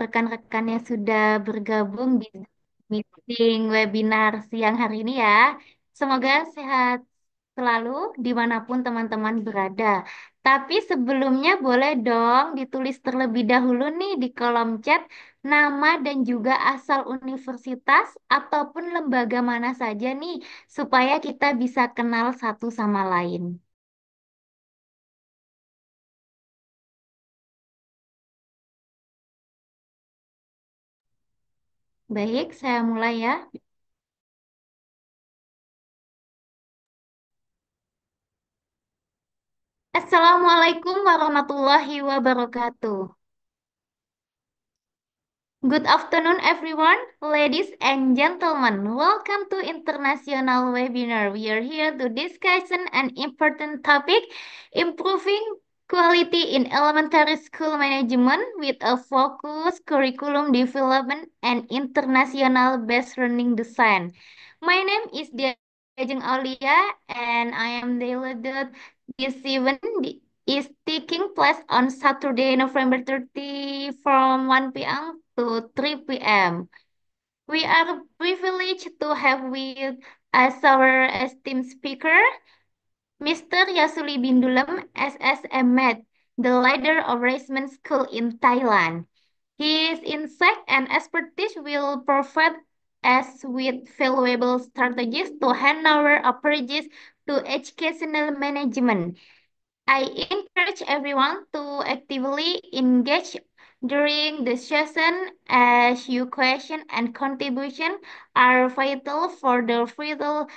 rekan-rekan yang sudah bergabung di meeting webinar siang hari ini ya. Semoga sehat selalu dimanapun teman-teman berada. Tapi sebelumnya boleh dong ditulis terlebih dahulu nih di kolom chat nama dan juga asal universitas ataupun lembaga mana saja nih supaya kita bisa kenal satu sama lain. Baik, saya mulai ya. Assalamualaikum warahmatullahi wabarakatuh. Good afternoon, everyone, ladies and gentlemen. Welcome to International Webinar. We are here to discuss an important topic, improving quality in elementary school management with a focus curriculum development and international based learning design. My name is Diajeng Aulia, and I am delighted this event is taking place on Saturday, November 30 from 1 p.m. to 3 p.m. We are privileged to have with us our esteemed speaker, Mr. Yasuli Bindulam, SSM Med, the leader of Raisement School in Thailand. His insight and expertise will provide us with valuable strategies to hand our approaches to educational management. I encourage everyone to actively engage during the session as your question and contribution are vital for the vital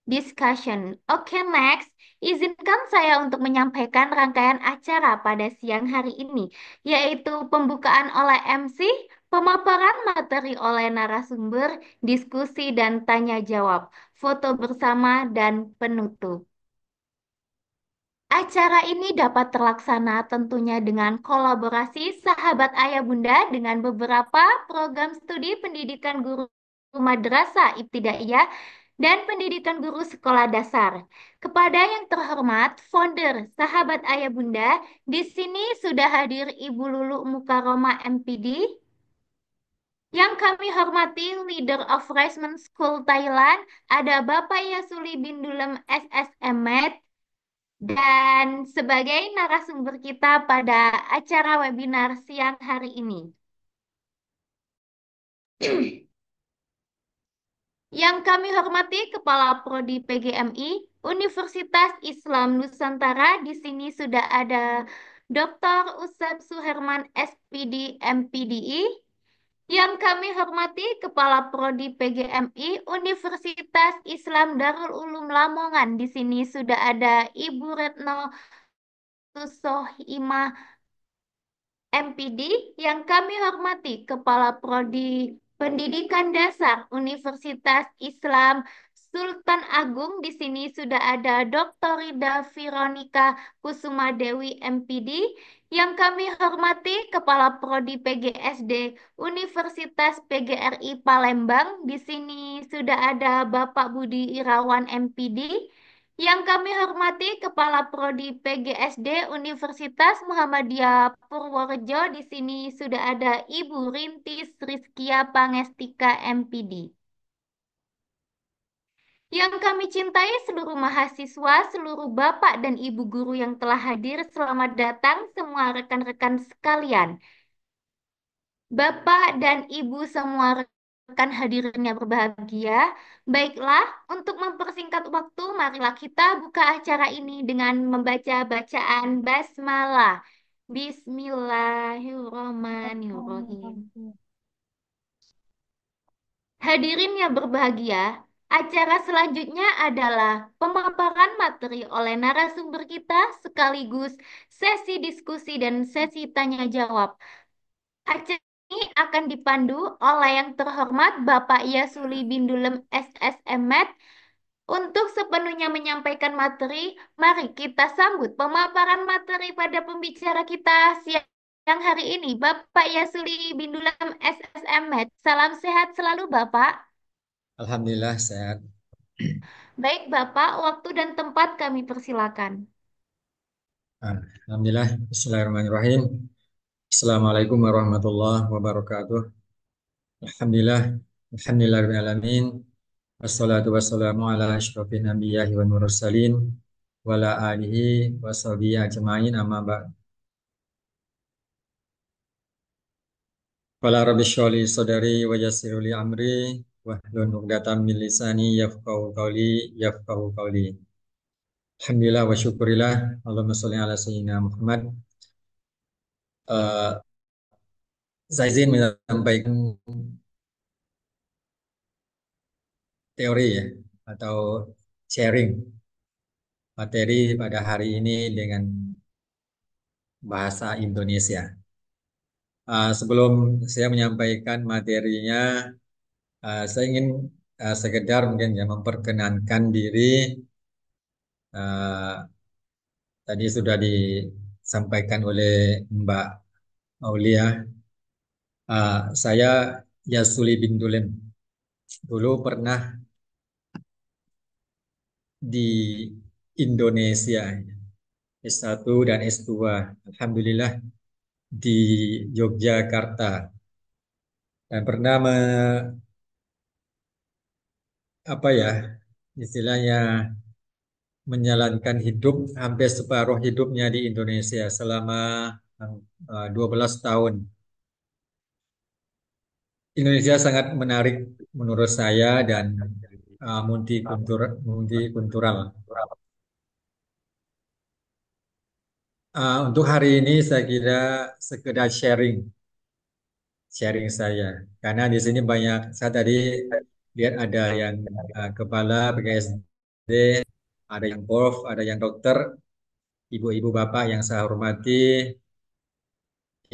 discussion. Oke, next. Izinkan saya untuk menyampaikan rangkaian acara pada siang hari ini, yaitu pembukaan oleh MC, pemaparan materi oleh narasumber, diskusi dan tanya jawab, foto bersama, dan penutup. Acara ini dapat terlaksana tentunya dengan kolaborasi sahabat ayah bunda dengan beberapa program studi pendidikan guru madrasah ibtidaiyah dan pendidikan guru sekolah dasar. Kepada yang terhormat, founder sahabat ayah bunda, di sini sudah hadir Ibu Lulu Mukaroma MPD, yang kami hormati leader of Raisement School Thailand, ada Bapak Yasuli Bindulem SSM, dan sebagai narasumber kita pada acara webinar siang hari ini. Yang kami hormati Kepala Prodi PGMI Universitas Islam Nusantara, di sini sudah ada Dr. Usep Suherman SPD MPDI. Yang kami hormati Kepala Prodi PGMI Universitas Islam Darul Ulum Lamongan, di sini sudah ada Ibu Retno Tusohimah MPD. Yang kami hormati Kepala Prodi Pendidikan Dasar Universitas Islam Sultan Agung, di sini sudah ada Dr. Rida Veronica Kusuma Dewi MPD. Yang kami hormati Kepala Prodi PGSD Universitas PGRI Palembang, di sini sudah ada Bapak Budi Irawan MPD. Yang kami hormati Kepala Prodi PGSD Universitas Muhammadiyah Purworejo, di sini sudah ada Ibu Rintis Rizkia Pangestika MPD. Yang kami cintai seluruh mahasiswa, seluruh bapak dan ibu guru yang telah hadir, selamat datang semua rekan-rekan sekalian. Bapak dan Ibu semua rekan hadirnya berbahagia. Baiklah, untuk mempersingkat waktu, marilah kita buka acara ini dengan membaca bacaan basmalah. Bismillahirrahmanirrahim. Hadirin yang berbahagia, acara selanjutnya adalah pemaparan materi oleh narasumber kita sekaligus sesi diskusi dan sesi tanya jawab. Acara ini akan dipandu oleh yang terhormat Bapak Yasuli Bindulem SSM. Untuk sepenuhnya menyampaikan materi, mari kita sambut pemaparan materi pada pembicara kita siang hari ini, Bapak Yasuli Bindulem SSM. Salam sehat selalu, Bapak. Alhamdulillah sehat. Baik, Bapak, waktu dan tempat kami persilakan. Alhamdulillah. Bismillahirrahmanirrahim. Assalamualaikum warahmatullahi wabarakatuh. Alhamdulillah, alhamdulillahirrahmanirrahim. Wassalatu wassalamu ala asyrafin anbiya'i wal mursalin wa ala alihi wa sahbihi ajma'in amma ba'd. Qala rabbi shrah li sadri wa yassir li amri wahlul 'uqdatam min lisani yafqahu qawli. Alhamdulillah wa syukurillah. Allahumma sholli ala sayyidina Muhammad. Eh, saya izin menyampaikan teori ya atau sharing materi pada hari ini dengan bahasa Indonesia. Sebelum saya menyampaikan materinya, saya ingin sekedar mungkin ya memperkenankan diri. Uh, Tadi sudah disampaikan oleh Mbak Aulia. Saya Yasuli bin Dulen. Dulu pernah di Indonesia S1 dan S2. Alhamdulillah di Yogyakarta dan pernah apa ya istilahnya menjalankan hidup hampir separuh hidupnya di Indonesia selama 12 tahun. Indonesia sangat menarik menurut saya dan multikultural. Untuk hari ini saya kira sekedar sharing saya karena di sini banyak saya tadi lihat ada yang kepala PGSD, ada yang prof, ada yang dokter, ibu-ibu bapak yang saya hormati,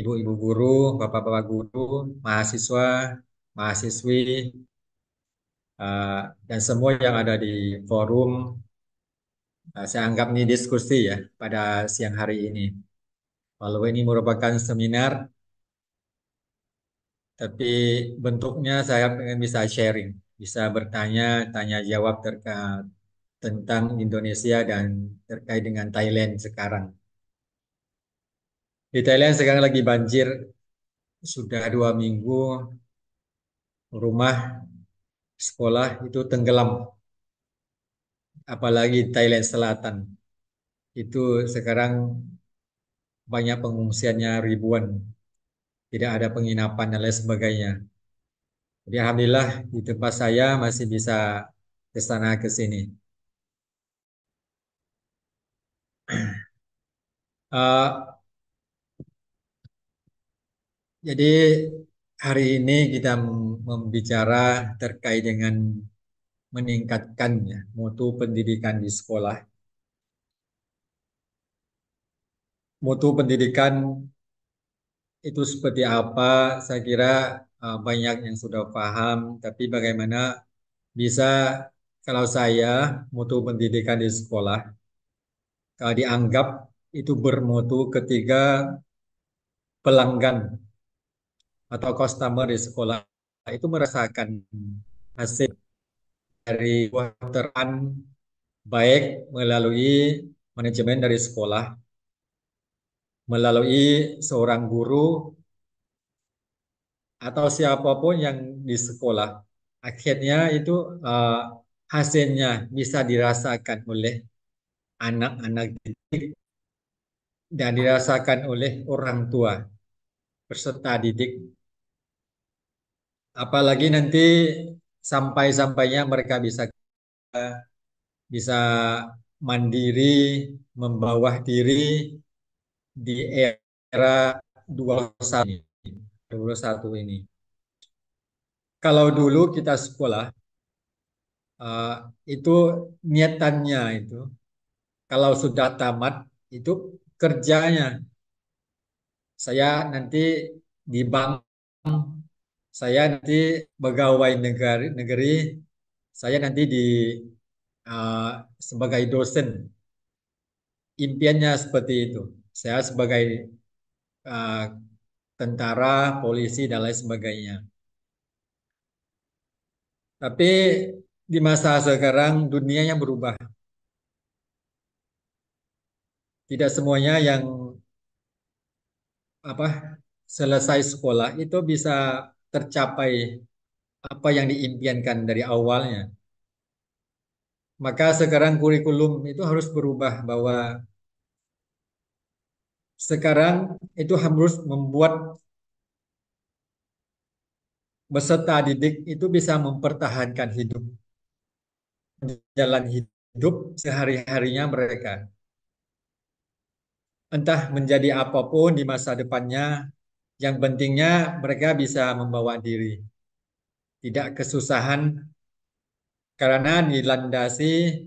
ibu-ibu guru, bapak-bapak guru, mahasiswa, mahasiswi, dan semua yang ada di forum. Saya anggap ini diskusi ya pada siang hari ini. Walau ini merupakan seminar, tapi bentuknya saya pengen bisa sharing, bisa bertanya, tanya jawab terkait tentang Indonesia dan terkait dengan Thailand sekarang. Di Thailand sekarang lagi banjir, sudah 2 minggu, rumah, sekolah itu tenggelam. Apalagi Thailand Selatan. Itu sekarang banyak pengungsiannya ribuan. Tidak ada penginapan dan lain sebagainya. Jadi Alhamdulillah di tempat saya masih bisa ke sana ke sini. Eh, jadi hari ini kita membicara terkait dengan meningkatkan ya, mutu pendidikan di sekolah. Mutu pendidikan itu seperti apa? Saya kira banyak yang sudah paham, tapi bagaimana bisa kalau saya mutu pendidikan di sekolah, kalau dianggap itu bermutu ketika pelanggan atau customer di sekolah itu merasakan hasil dari peran baik melalui manajemen dari sekolah, melalui seorang guru atau siapapun yang di sekolah. Akhirnya itu eh, hasilnya bisa dirasakan oleh anak-anak didik dan dirasakan oleh orang tua peserta didik. Apalagi nanti sampai-sampainya mereka bisa bisa mandiri, membawah diri di era 21 ini. 21 ini. Kalau dulu kita sekolah, eh, itu niatannya itu, kalau sudah tamat, itu kerjanya. Saya nanti di bank, saya nanti pegawai negeri, saya nanti sebagai dosen. Impiannya seperti itu. Saya sebagai uh, tentara, polisi, dan lain sebagainya. Tapi di masa sekarang dunianya berubah. Tidak semuanya yang apa selesai sekolah itu bisa tercapai apa yang diimpiankan dari awalnya. Maka sekarang kurikulum itu harus berubah bahwa sekarang itu harus membuat peserta didik itu bisa mempertahankan hidup, jalan hidup sehari-harinya mereka. Entah menjadi apapun di masa depannya, yang pentingnya mereka bisa membawa diri, tidak kesusahan karena dilandasi,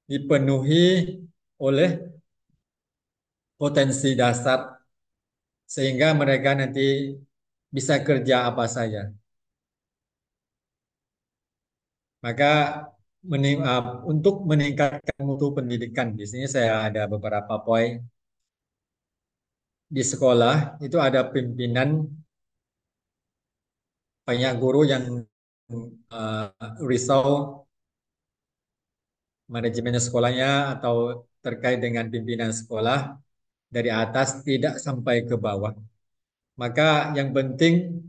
dipenuhi oleh potensi dasar sehingga mereka nanti bisa kerja apa saja. Maka untuk meningkatkan mutu pendidikan, di sini saya ada beberapa poin. Di sekolah itu ada pimpinan, banyak guru yang risau manajemen sekolahnya atau terkait dengan pimpinan sekolah dari atas tidak sampai ke bawah. Maka yang penting,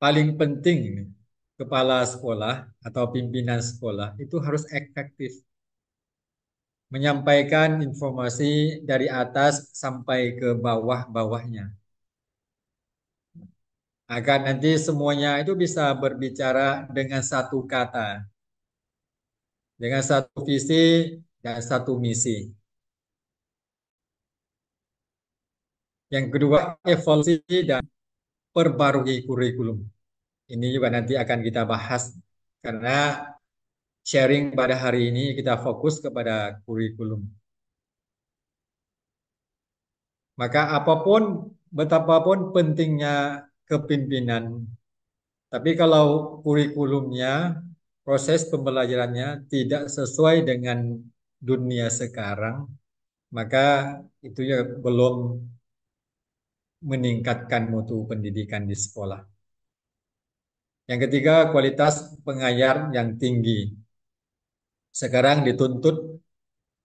paling penting, kepala sekolah atau pimpinan sekolah itu harus efektif menyampaikan informasi dari atas sampai ke bawah-bawahnya. Agar nanti semuanya itu bisa berbicara dengan satu kata, dengan satu visi dan satu misi. Yang kedua, evolusi dan perbarui kurikulum. Ini juga nanti akan kita bahas karena sharing pada hari ini kita fokus kepada kurikulum. Maka apapun, betapapun pentingnya kepimpinan, tapi kalau kurikulumnya, proses pembelajarannya tidak sesuai dengan dunia sekarang, maka itu ya belum meningkatkan mutu pendidikan di sekolah. Yang ketiga, kualitas pengajar yang tinggi. Sekarang dituntut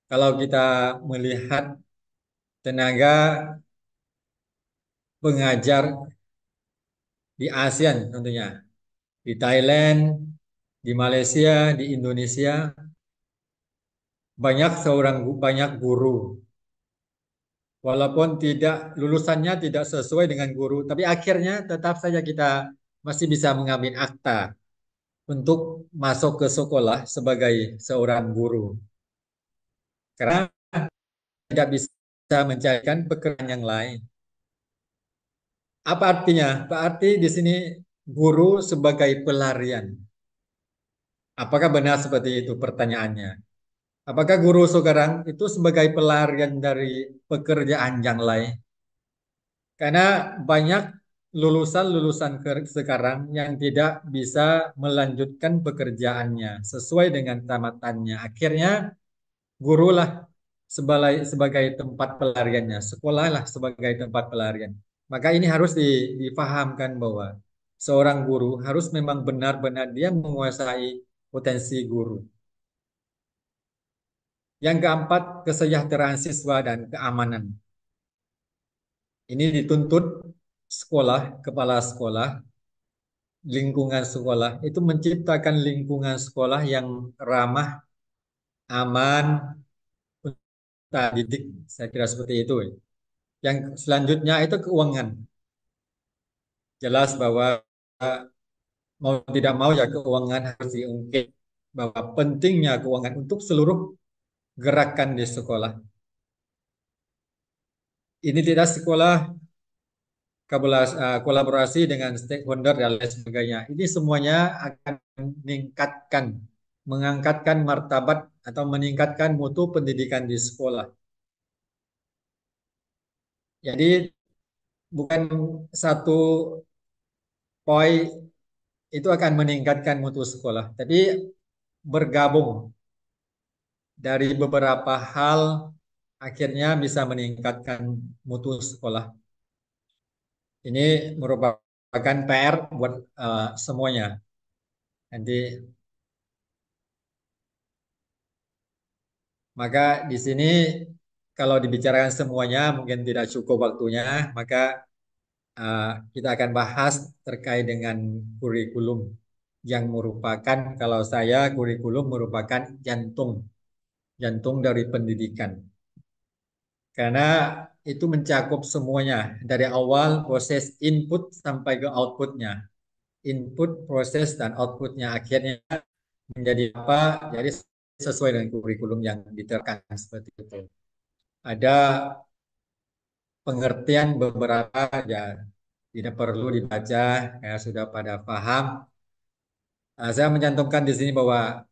kalau kita melihat tenaga pengajar di ASEAN tentunya, di Thailand, di Malaysia, di Indonesia, banyak guru. Walaupun tidak lulusannya tidak sesuai dengan guru, tapi akhirnya tetap saja kita masih bisa mengambil akta untuk masuk ke sekolah sebagai seorang guru. Karena tidak bisa mencarikan pekerjaan yang lain. Apa artinya? Berarti di sini guru sebagai pelarian. Apakah benar seperti itu pertanyaannya? Apakah guru sekarang itu sebagai pelarian dari pekerjaan yang lain? Karena banyak lulusan-lulusan sekarang yang tidak bisa melanjutkan pekerjaannya sesuai dengan tamatannya. Akhirnya gurulah sebagai tempat pelariannya, sekolahlah sebagai tempat pelarian. Maka ini harus difahamkan bahwa seorang guru harus memang benar-benar dia menguasai potensi guru. Yang keempat, kesejahteraan siswa dan keamanan. Ini dituntut sekolah, kepala sekolah, lingkungan sekolah itu menciptakan lingkungan sekolah yang ramah, aman, untuk didik. Saya kira seperti itu. Yang selanjutnya itu keuangan. Jelas bahwa mau tidak mau ya keuangan harus diungkit bahwa pentingnya keuangan untuk seluruh gerakan di sekolah. Ini tidak sekolah kolaborasi dengan stakeholder dan lain sebagainya. Ini semuanya akan meningkatkan, mengangkatkan martabat atau meningkatkan mutu pendidikan di sekolah. Jadi bukan satu poin itu akan meningkatkan mutu sekolah, tapi bergabung dari beberapa hal akhirnya bisa meningkatkan mutu sekolah. Ini merupakan PR buat semuanya. Nanti maka di sini kalau dibicarakan semuanya mungkin tidak cukup waktunya, maka uh, kita akan bahas terkait dengan kurikulum yang merupakan, kalau saya, kurikulum merupakan jantung dari pendidikan. Karena itu mencakup semuanya dari awal proses input sampai ke outputnya. Input, proses, dan outputnya akhirnya menjadi apa? Jadi sesuai dengan kurikulum yang diterapkan seperti itu. Ada pengertian beberapa ya tidak perlu dibaca, ya sudah pada paham. Saya mencantumkan di sini bahwa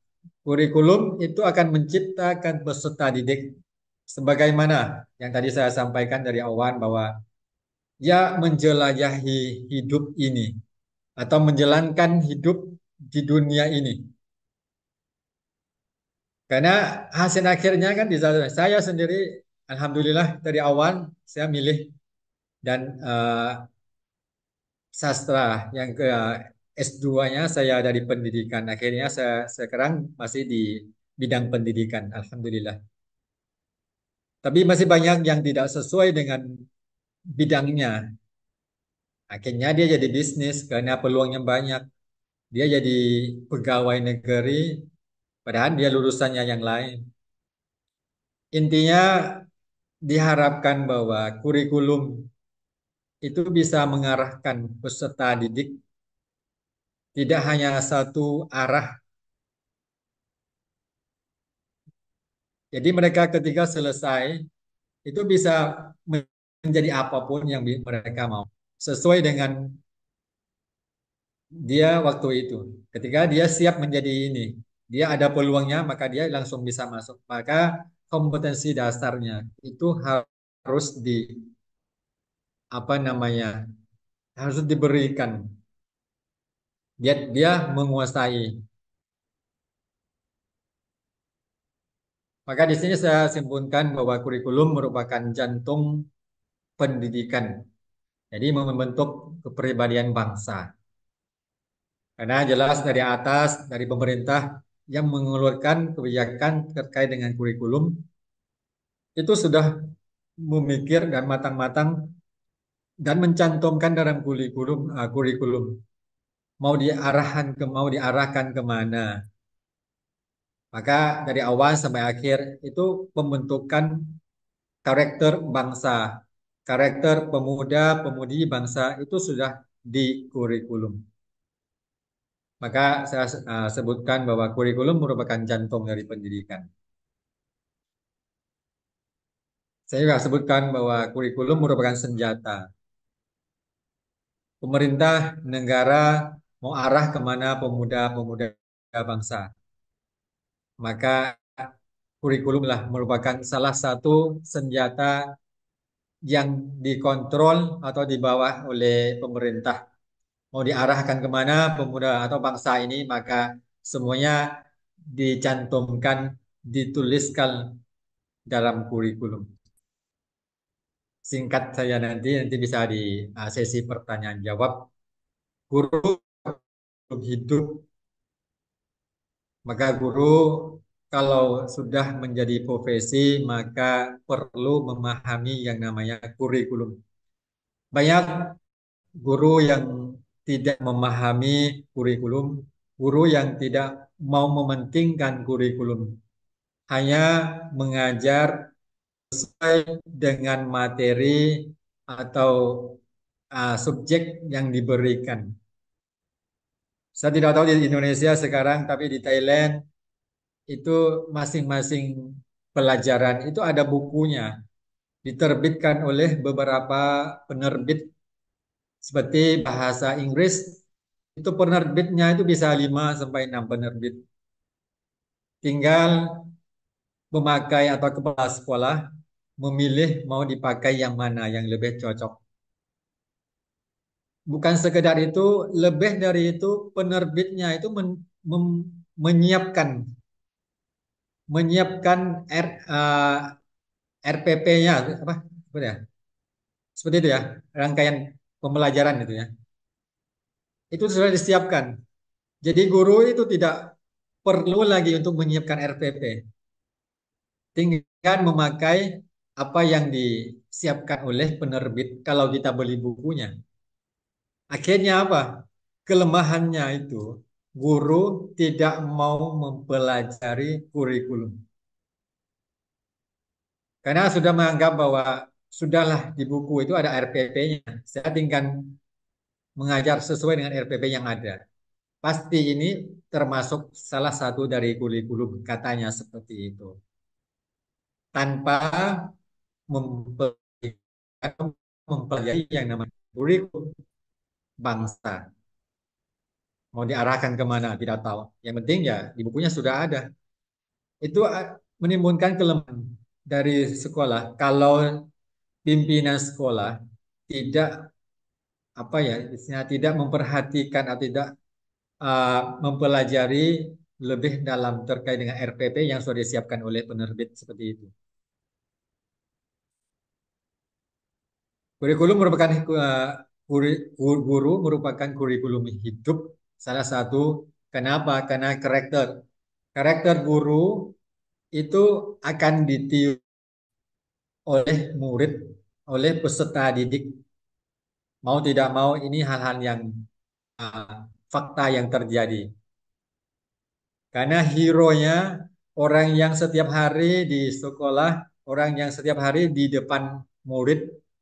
kurikulum itu akan menciptakan peserta didik sebagaimana yang tadi saya sampaikan dari awal bahwa ya menjelajahi hidup ini atau menjalankan hidup di dunia ini. Karena hasil akhirnya kan di saya sendiri, alhamdulillah dari awal saya milih dan sastra yang ke S2-nya saya dari pendidikan. Akhirnya saya sekarang masih di bidang pendidikan, alhamdulillah. Tapi masih banyak yang tidak sesuai dengan bidangnya. Akhirnya dia jadi bisnis karena peluangnya banyak. Dia jadi pegawai negeri, padahal dia lulusannya yang lain. Intinya diharapkan bahwa kurikulum itu bisa mengarahkan peserta didik tidak hanya satu arah. Jadi mereka ketika selesai itu bisa menjadi apapun yang mereka mau sesuai dengan dia waktu itu. Ketika dia siap menjadi ini, dia ada peluangnya maka dia langsung bisa masuk. Maka kompetensi dasarnya itu harus di apa namanya? Harus diberikan. Dia menguasai. Maka di sini saya simpulkan bahwa kurikulum merupakan jantung pendidikan. Jadi membentuk kepribadian bangsa. Karena jelas dari atas, dari pemerintah yang mengeluarkan kebijakan terkait dengan kurikulum, itu sudah memikir dan matang-matang dan mencantumkan dalam kurikulum mau diarahkan kemana. Maka dari awal sampai akhir itu pembentukan karakter bangsa, karakter pemuda-pemudi bangsa itu sudah di kurikulum. Maka saya sebutkan bahwa kurikulum merupakan jantung dari pendidikan. Saya juga sebutkan bahwa kurikulum merupakan senjata. Pemerintah negara mau arah kemana pemuda-pemuda bangsa. Maka kurikulumlah merupakan salah satu senjata yang dikontrol atau dibawa oleh pemerintah. Mau diarahkan kemana pemuda atau bangsa ini, maka semuanya dicantumkan, dituliskan dalam kurikulum. Singkat saya nanti bisa di sesi pertanyaan jawab. Guru hidup, maka guru kalau sudah menjadi profesi maka perlu memahami yang namanya kurikulum. Banyak guru yang tidak memahami kurikulum, guru yang tidak mau mementingkan kurikulum, hanya mengajar sesuai dengan materi atau subjek yang diberikan. Saya tidak tahu di Indonesia sekarang, tapi di Thailand itu masing-masing pelajaran itu ada bukunya, diterbitkan oleh beberapa penerbit seperti bahasa Inggris, itu penerbitnya itu bisa 5 sampai 6 penerbit. Tinggal memakai atau kepala sekolah memilih mau dipakai yang mana yang lebih cocok. Bukan sekedar itu, lebih dari itu penerbitnya itu menyiapkan menyiapkan RPP-nya apa? Seperti ya? Seperti itu ya, rangkaian pembelajaran itu ya. Itu sudah disiapkan. Jadi guru itu tidak perlu lagi untuk menyiapkan RPP. Tinggal memakai apa yang disiapkan oleh penerbit kalau kita beli bukunya. Akhirnya apa? Kelemahannya itu guru tidak mau mempelajari kurikulum. Karena sudah menganggap bahwa sudahlah di buku itu ada RPP-nya. Saya tinggal mengajar sesuai dengan RPP yang ada. Pasti ini termasuk salah satu dari kurikulum, katanya seperti itu. Tanpa mempelajari, mempelajari yang namanya kurikulum bangsa. Mau diarahkan kemana, tidak tahu. Yang penting ya di bukunya sudah ada. Itu menimbulkan kelemahan dari sekolah. Kalau pimpinan sekolah tidak apa ya, istilahnya tidak memperhatikan atau tidak mempelajari lebih dalam terkait dengan RPP yang sudah disiapkan oleh penerbit seperti itu. Kurikulum merupakan guru merupakan kurikulum hidup salah satu. Kenapa? Karena karakter guru itu akan ditiru oleh murid, oleh peserta didik. Mau tidak mau ini hal-hal yang fakta yang terjadi. Karena hero-nya orang yang setiap hari di sekolah, orang yang setiap hari di depan murid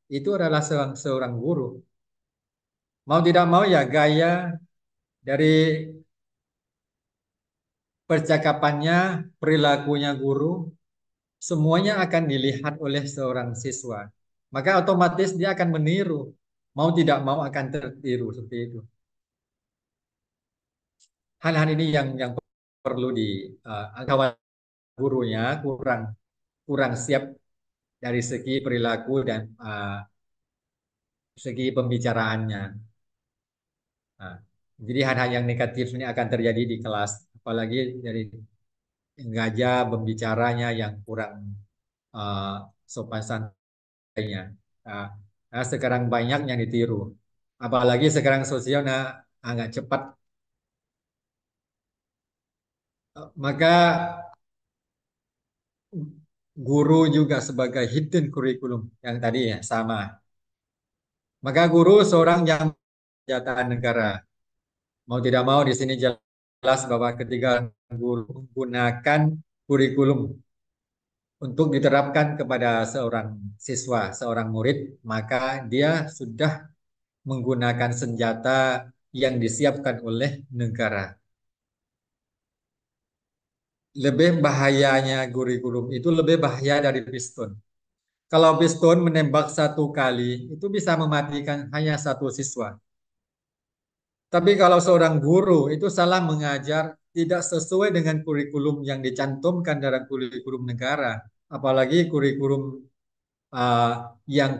itu adalah seorang seorang guru. Mau tidak mau ya gaya dari percakapannya, perilakunya guru, semuanya akan dilihat oleh seorang siswa. Maka otomatis dia akan meniru. Mau tidak mau akan tertiru seperti itu. Hal-hal ini yang perlu di kawan gurunya kurang kurang siap dari segi perilaku dan segi pembicaraannya. Nah, jadi hal-hal yang negatif ini akan terjadi di kelas, apalagi dari gajah pembicaranya yang kurang uh, sopan santainya. Nah, nah, sekarang banyak yang ditiru, apalagi sekarang sosial nah, agak cepat. Maka guru juga sebagai hidden curriculum yang tadi ya sama. Maka guru seorang yang kejataan negara. Mau tidak mau di sini jelas bahwa ketika guru menggunakan kurikulum untuk diterapkan kepada seorang siswa, seorang murid, maka dia sudah menggunakan senjata yang disiapkan oleh negara. Lebih bahayanya kurikulum itu lebih bahaya dari pistol. Kalau pistol menembak satu kali, itu bisa mematikan hanya satu siswa. Tapi kalau seorang guru itu salah mengajar tidak sesuai dengan kurikulum yang dicantumkan dalam kurikulum negara, apalagi kurikulum uh, yang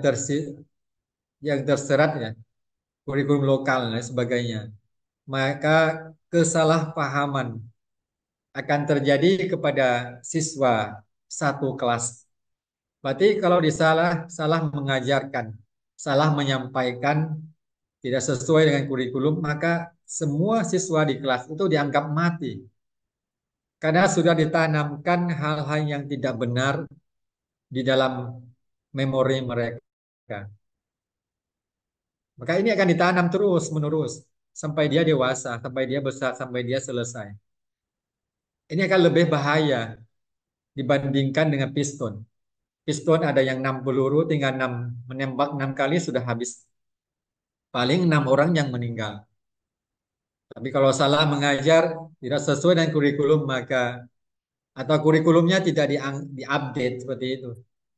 yang terserat ya, kurikulum lokal dan sebagainya, maka kesalahpahaman akan terjadi kepada siswa satu kelas. Berarti kalau salah mengajarkan, salah menyampaikan, tidak sesuai dengan kurikulum, maka semua siswa di kelas itu dianggap mati. Karena sudah ditanamkan hal-hal yang tidak benar di dalam memori mereka. Maka ini akan ditanam terus menerus sampai dia dewasa, sampai dia besar, sampai dia selesai. Ini akan lebih bahaya dibandingkan dengan piston. Piston ada yang 6 peluru, tinggal 6 menembak 6 kali sudah habis. Paling 6 orang yang meninggal. Tapi kalau salah mengajar, tidak sesuai dengan kurikulum, maka atau kurikulumnya tidak diupdate seperti itu,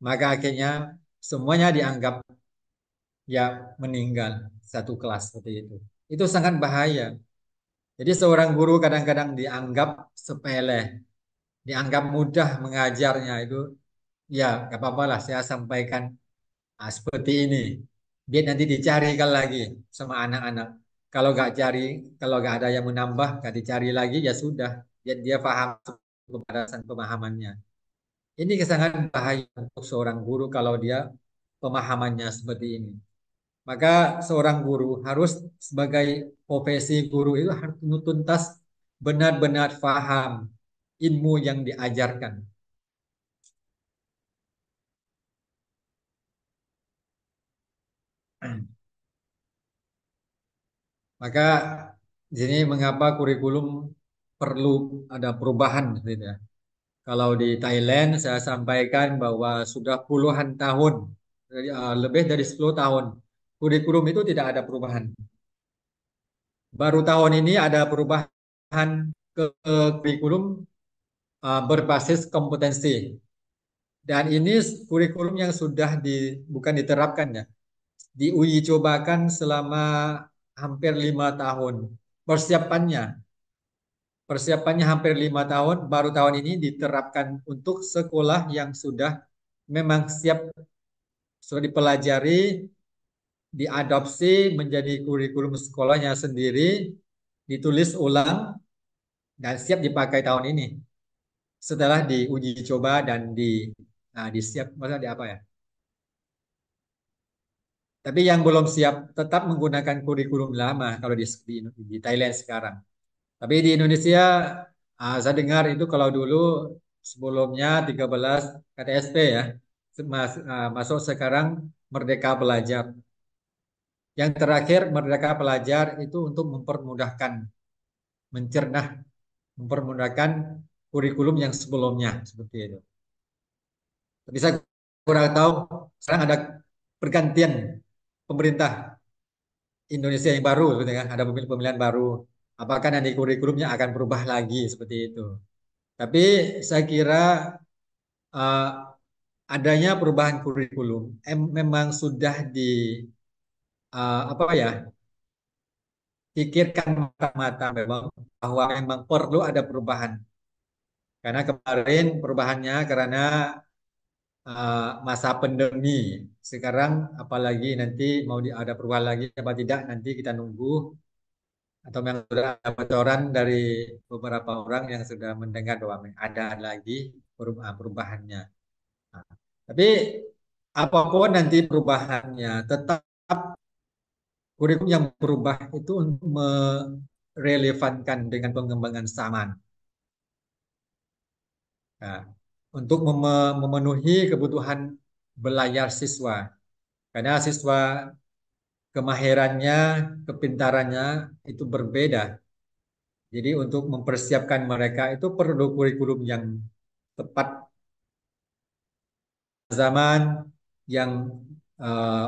maka akhirnya semuanya dianggap ya meninggal satu kelas seperti itu. Itu sangat bahaya. Jadi seorang guru kadang-kadang dianggap sepele, dianggap mudah mengajarnya itu. Ya, gak apa-apa lah saya sampaikan seperti ini. Biar nanti dicarikan lagi sama anak-anak. Kalau gak cari, kalau gak ada yang menambah, gak dicari lagi ya sudah. Biar dia paham kebatasan pemahamannya. Ini sangat bahaya untuk seorang guru kalau dia pemahamannya seperti ini. Maka seorang guru harus sebagai profesi guru itu harus tuntas benar-benar paham ilmu yang diajarkan. Maka di sini mengapa kurikulum perlu ada perubahan gitu ya. Kalau di Thailand saya sampaikan bahwa sudah puluhan tahun, lebih dari 10 tahun, kurikulum itu tidak ada perubahan. Baru tahun ini ada perubahan ke kurikulum berbasis kompetensi. Dan ini kurikulum yang sudah bukan diterapkan ya, diuji cobakan selama hampir 5 tahun. Persiapannya, persiapannya hampir 5 tahun, baru tahun ini diterapkan untuk sekolah yang sudah memang siap, sudah dipelajari, diadopsi menjadi kurikulum sekolahnya sendiri, ditulis ulang, dan siap dipakai tahun ini. Setelah diuji coba dan disiap, maksudnya di apa ya? Tapi yang belum siap tetap menggunakan kurikulum lama kalau di Thailand sekarang. Tapi di Indonesia, saya dengar itu kalau dulu sebelumnya 13 KTSP ya, masuk sekarang Merdeka Belajar. Yang terakhir Merdeka Belajar itu untuk mempermudahkan, mencernah, mempermudahkan kurikulum yang sebelumnya seperti itu. Tapi saya kurang tahu sekarang ada pergantian pemerintah Indonesia yang baru, gitu kan? Ada pemilihan baru. Apakah nanti kurikulumnya akan berubah lagi seperti itu? Tapi saya kira eh, adanya perubahan kurikulum memang sudah apa ya, pikirkan mata-mata memang bahwa memang perlu ada perubahan. Karena kemarin perubahannya karena masa pandemi. Sekarang apalagi nanti mau ada perubahan lagi apa tidak nanti kita nunggu atau memang sudah ada bocoran dari beberapa orang yang sudah mendengar bahwa ada lagi perubahannya. Nah, tapi apapun nanti perubahannya, tetap kurikulum yang berubah itu untuk merelevankan dengan pengembangan zaman. Nah, untuk memenuhi kebutuhan belajar siswa. Karena siswa kemahirannya, kepintarannya itu berbeda. Jadi untuk mempersiapkan mereka itu perlu kurikulum yang tepat zaman, yang eh,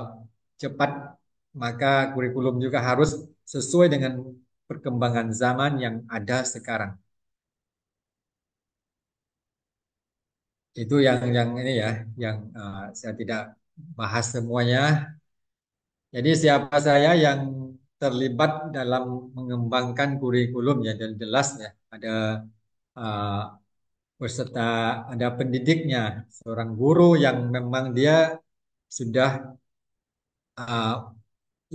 cepat, maka kurikulum juga harus sesuai dengan perkembangan zaman yang ada sekarang. Itu yang ini ya, yang saya tidak bahas semuanya. Jadi siapa saya yang terlibat dalam mengembangkan kurikulum ya, dan jelas ya ada uh, peserta, ada pendidiknya, seorang guru yang memang dia sudah uh,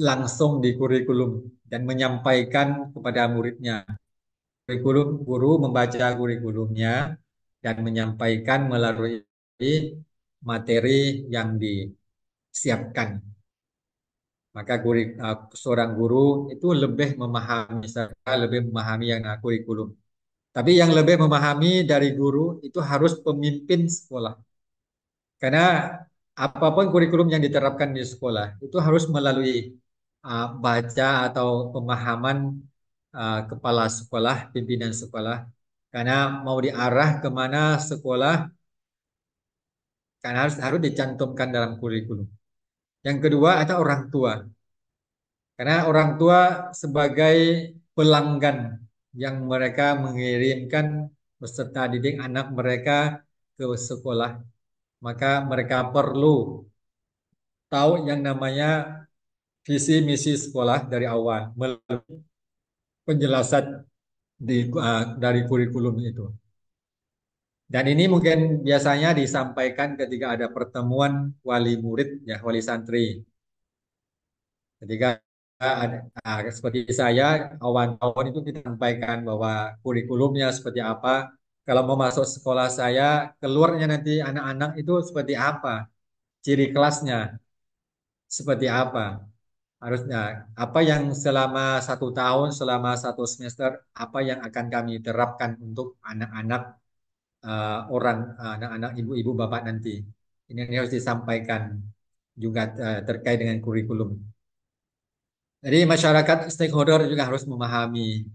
langsung di kurikulum dan menyampaikan kepada muridnya. Kurikulum, guru membaca kurikulumnya dan menyampaikan melalui materi yang disiapkan. Maka seorang guru itu lebih memahami, serta lebih memahami yang kurikulum. Tapi yang lebih memahami dari guru itu harus pemimpin sekolah. Karena apapun kurikulum yang diterapkan di sekolah itu harus melalui baca atau pemahaman kepala sekolah, pimpinan sekolah. Karena mau diarah kemana sekolah, karena harus harus dicantumkan dalam kurikulum. Yang kedua ada orang tua. Karena orang tua sebagai pelanggan yang mereka mengirimkan peserta didik anak mereka ke sekolah, maka mereka perlu tahu yang namanya visi misi sekolah dari awal melalui penjelasan dari kurikulum itu. Dan ini mungkin biasanya disampaikan ketika ada pertemuan wali murid ya, wali santri. Ketika seperti saya awal-awal itu kita sampaikan bahwa kurikulumnya seperti apa. Kalau mau masuk sekolah saya, keluarnya nanti anak-anak itu seperti apa, ciri kelasnya seperti apa. Harusnya apa yang selama 1 tahun, selama 1 semester, apa yang akan kami terapkan untuk anak-anak anak-anak ibu-ibu bapak nanti. Ini harus disampaikan juga terkait dengan kurikulum. Jadi masyarakat stakeholder juga harus memahami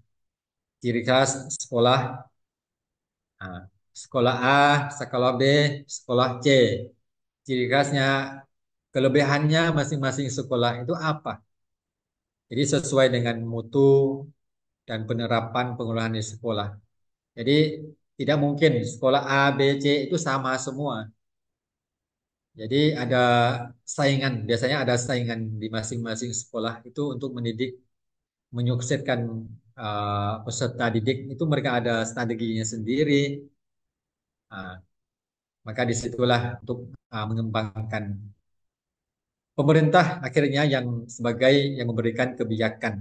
ciri khas sekolah. Nah, sekolah A, sekolah B, sekolah C. Ciri khasnya, kelebihannya masing-masing sekolah itu apa? Jadi sesuai dengan mutu dan penerapan pengolahan di sekolah. Jadi tidak mungkin sekolah A, B, C itu sama semua. Jadi ada saingan, biasanya ada saingan di masing-masing sekolah itu untuk mendidik, menyukseskan peserta didik itu mereka ada strateginya sendiri. Nah, maka disitulah untuk mengembangkan pemerintah akhirnya yang sebagai yang memberikan kebijakan.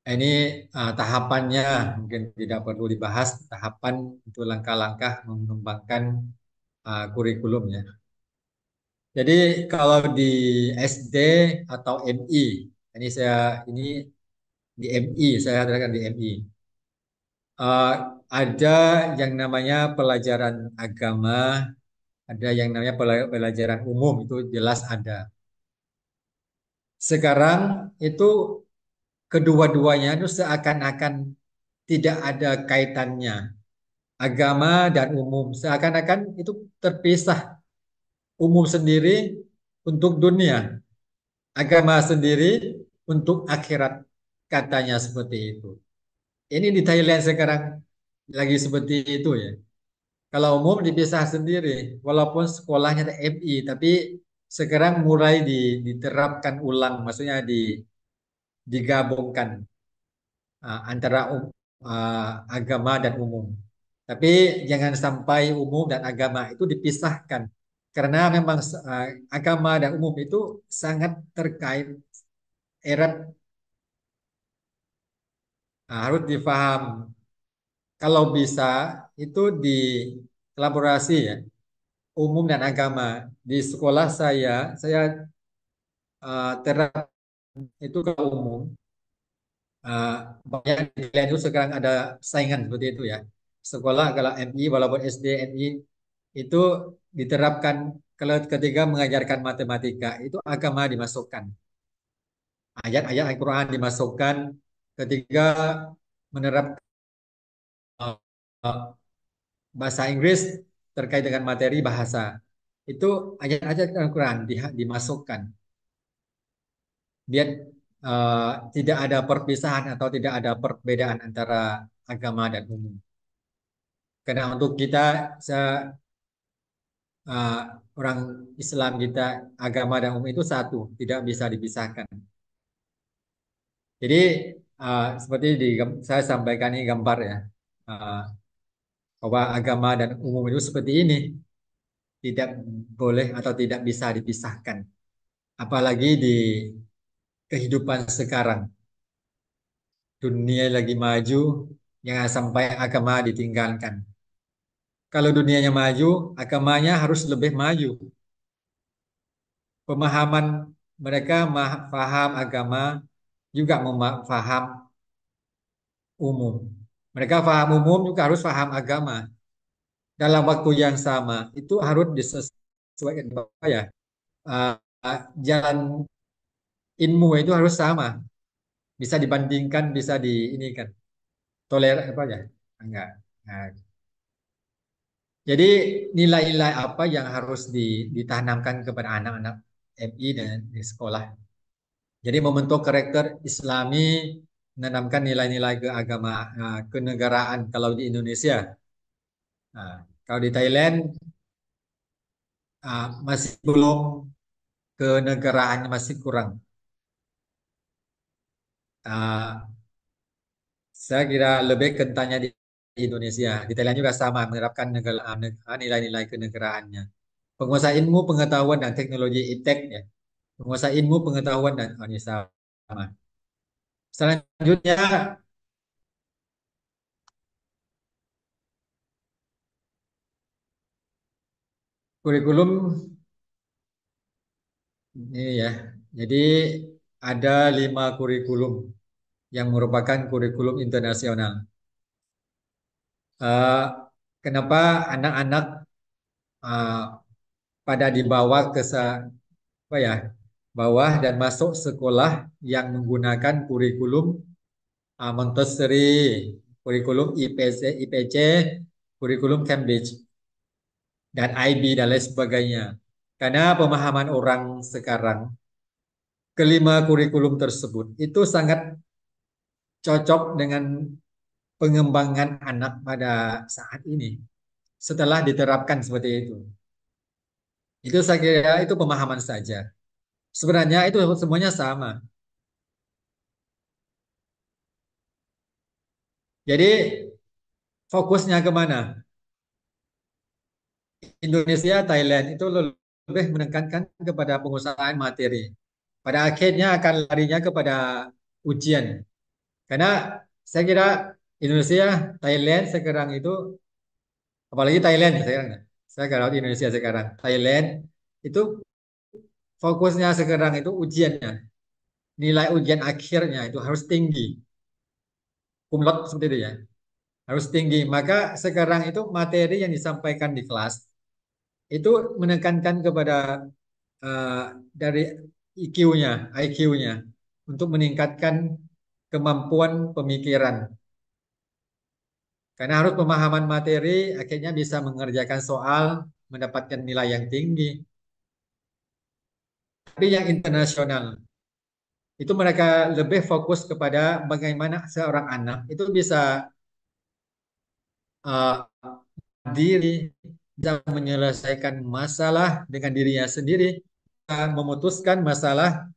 Ini tahapannya mungkin tidak perlu dibahas, tahapan itu langkah-langkah mengembangkan kurikulumnya. Jadi kalau di SD atau MI, ini di MI, saya katakan di MI. Eh, ada yang namanya pelajaran agama, ada yang namanya pelajaran umum, itu jelas ada. Sekarang itu kedua-duanya itu seakan-akan tidak ada kaitannya. Agama dan umum seakan-akan itu terpisah. Umum sendiri untuk dunia, agama sendiri untuk akhirat. Katanya seperti itu. Ini di Thailand sekarang lagi seperti itu ya. Kalau umum dipisah sendiri, walaupun sekolahnya ada MI, tapi sekarang mulai diterapkan ulang, maksudnya digabungkan antara agama dan umum. Tapi jangan sampai umum dan agama itu dipisahkan, karena memang agama dan umum itu sangat terkait erat, harus difaham. Kalau bisa itu di kolaborasi ya, umum dan agama. Di sekolah saya terap itu ke umum. Uh, Banyak di lain itu sekarang ada saingan seperti itu ya. Sekolah kalau MI walaupun SD MI itu diterapkan, kalau ketiga mengajarkan matematika itu agama dimasukkan. Ayat-ayat Al-Quran dimasukkan. Ketiga menerapkan uh, bahasa Inggris terkait dengan materi bahasa. Itu ayat-ayat Al-Quran dimasukkan. Biar tidak ada perpisahan atau tidak ada perbedaan antara agama dan umum. Karena untuk kita uh, orang Islam, kita agama dan umum itu satu, tidak bisa dipisahkan. Jadi seperti saya sampaikan ini gambar ya, uh, bahwa agama dan umum itu seperti ini, tidak boleh atau tidak bisa dipisahkan. Apalagi di kehidupan sekarang, dunia lagi maju, jangan sampai agama ditinggalkan. Kalau dunianya maju, agamanya harus lebih maju. Pemahaman mereka paham agama juga paham umum. Mereka paham umum juga harus paham agama. Dalam waktu yang sama, itu harus disesuaikan bahwa ya uh, jalan ilmu itu harus sama, bisa dibandingkan, bisa di ini kan, apa ya? Enggak. Nah, jadi nilai-nilai apa yang harus ditanamkan kepada anak-anak MI dan di sekolah. Jadi membentuk karakter Islami, menanamkan nilai-nilai keagamaan, kenegaraan kalau di Indonesia. Nah, kalau di Thailand masih belum, kenegaraan masih kurang. Ah, saya kira lebih kentalnya di Indonesia. Di Thailand juga sama menerapkan nilai-nilai kenegaraannya. Penguasaan ilmu, pengetahuan dan teknologi iptek ya. Penguasaan ilmu, pengetahuan dan ini sama. Selanjutnya kurikulum ini ya. Jadi ada 5 kurikulum yang merupakan kurikulum internasional. Eh, Kenapa anak-anak eh, pada dibawa ke apa ya? bawah dan masuk sekolah yang menggunakan kurikulum Montessori, kurikulum IPC, kurikulum Cambridge, dan IB dan lain sebagainya. Karena pemahaman orang sekarang, kelima kurikulum tersebut itu sangat cocok dengan pengembangan anak pada saat ini setelah diterapkan seperti itu. Itu saya kira itu pemahaman saja. Sebenarnya itu semuanya sama. Jadi fokusnya kemana? Indonesia, Thailand itu lebih menekankan kepada pengusahaan materi. Pada akhirnya akan larinya kepada ujian. Karena saya kira Indonesia, Thailand sekarang itu, apalagi Thailand sekarang, saya kalau di Indonesia sekarang, Thailand itu fokusnya sekarang itu ujiannya. Nilai ujian akhirnya itu harus tinggi. Cum laude seperti itu ya. Harus tinggi. Maka sekarang itu materi yang disampaikan di kelas itu menekankan kepada eh, dari IQ-nya, IQ-nya untuk meningkatkan kemampuan pemikiran. Karena harus pemahaman materi, akhirnya bisa mengerjakan soal, mendapatkan nilai yang tinggi. Tapi yang internasional, itu mereka lebih fokus kepada bagaimana seorang anak itu bisa uh, diri, bisa menyelesaikan masalah dengan dirinya sendiri, bisa memutuskan masalah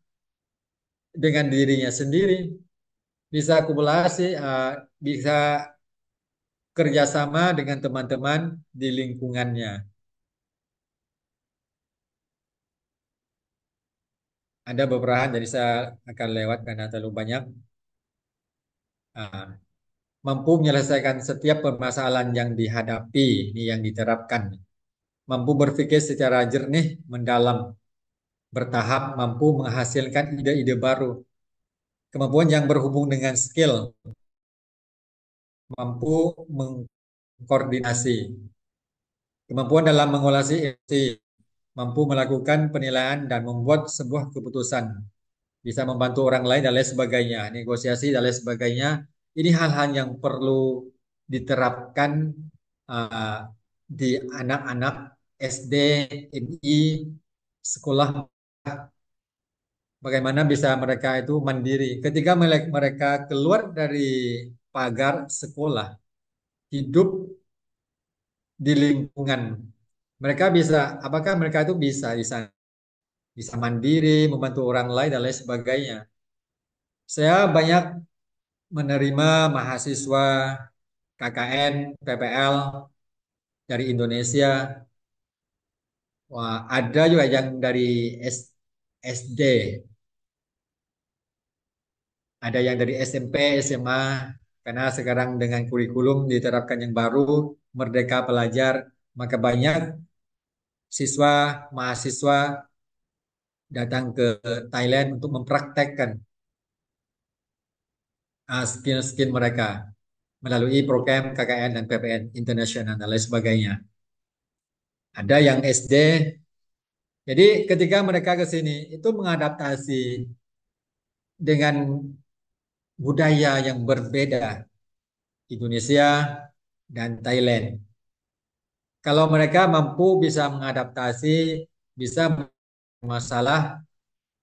dengan dirinya sendiri, bisa akumulasi, bisa kerjasama dengan teman-teman di lingkungannya. Ada beberapa, jadi saya akan lewat karena terlalu banyak. Ah, mampu menyelesaikan setiap permasalahan yang dihadapi, ini yang diterapkan. Mampu berpikir secara jernih, mendalam, bertahap, mampu menghasilkan ide-ide baru. Kemampuan yang berhubung dengan skill, mampu mengkoordinasi. Kemampuan dalam mengolah emosi, mampu melakukan penilaian dan membuat sebuah keputusan. Bisa membantu orang lain dan lain sebagainya, negosiasi dan lain sebagainya. Ini hal-hal yang perlu diterapkan uh, di anak-anak SD, MI, sekolah. Bagaimana bisa mereka itu mandiri. Ketika mereka keluar dari pagar sekolah, hidup di lingkungan, mereka bisa, apakah mereka itu bisa bisa mandiri, membantu orang lain dan lain sebagainya. Saya banyak menerima mahasiswa KKN, PPL dari Indonesia. Wah, ada juga yang dari SD, ada yang dari SMP, SMA, karena sekarang dengan kurikulum diterapkan yang baru, Merdeka Pelajar, maka banyak siswa, mahasiswa datang ke Thailand untuk mempraktekkan skill-skill mereka melalui program KKN dan PPN internasional dan lain sebagainya. Ada yang SD. Jadi ketika mereka ke sini itu mengadaptasi dengan budaya yang berbeda Indonesia dan Thailand. Kalau mereka mampu bisa mengadaptasi, bisa masalah,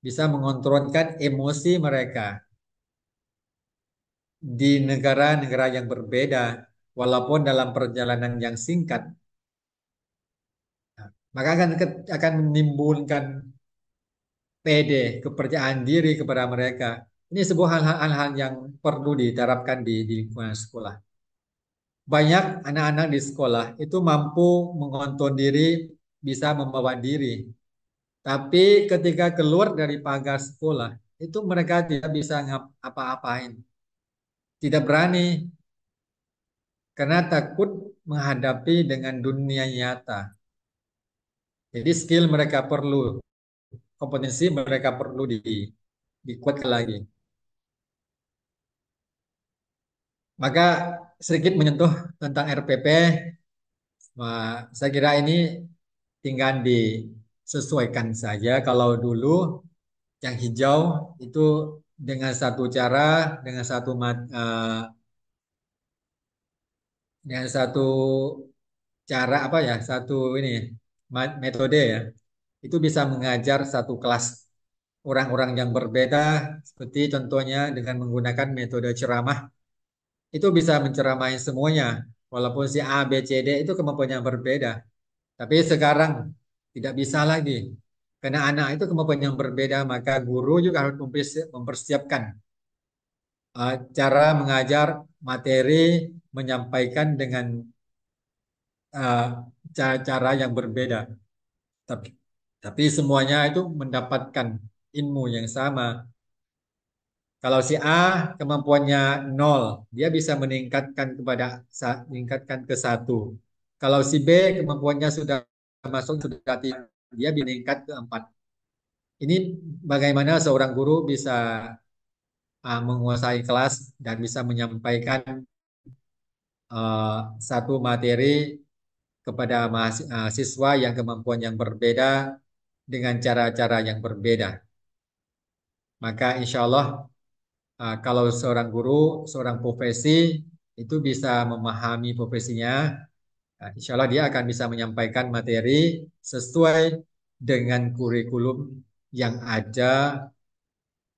bisa mengontrolkan emosi mereka di negara-negara yang berbeda, walaupun dalam perjalanan yang singkat, maka akan menimbulkan PD, kepercayaan diri kepada mereka. Ini sebuah hal-hal yang perlu diterapkan di lingkungan sekolah. Banyak anak-anak di sekolah itu mampu mengontrol diri, bisa membawa diri. Tapi ketika keluar dari pagar sekolah, itu mereka tidak bisa apa-apain. Tidak berani karena takut menghadapi dengan dunia nyata. Jadi skill mereka perlu, kompetensi mereka perlu dikuatkan lagi. Maka sedikit menyentuh tentang RPP, saya kira ini tinggal disesuaikan saja. Kalau dulu yang hijau itu dengan satu cara, dengan dengan satu cara apa ya, satu ini metode ya, itu bisa mengajar satu kelas orang-orang yang berbeda, seperti contohnya dengan menggunakan metode ceramah, itu bisa menceramai semuanya, walaupun si A, B, C, D itu kemampuannya berbeda. Tapi sekarang tidak bisa lagi, karena anak itu kemampuan yang berbeda, maka guru juga harus mempersiapkan cara mengajar materi, menyampaikan dengan uh, cara yang berbeda. Tapi semuanya itu mendapatkan ilmu yang sama. Kalau si A kemampuannya nol, dia bisa meningkatkan ke satu. Kalau si B kemampuannya sudah masuk sudah tiga, dia meningkat ke empat. Ini bagaimana seorang guru bisa menguasai kelas dan bisa menyampaikan uh, satu materi kepada siswa yang kemampuan yang berbeda dengan cara-cara yang berbeda. Maka insya Allah kalau seorang guru, seorang profesi itu bisa memahami profesinya, insya Allah dia akan bisa menyampaikan materi sesuai dengan kurikulum yang ada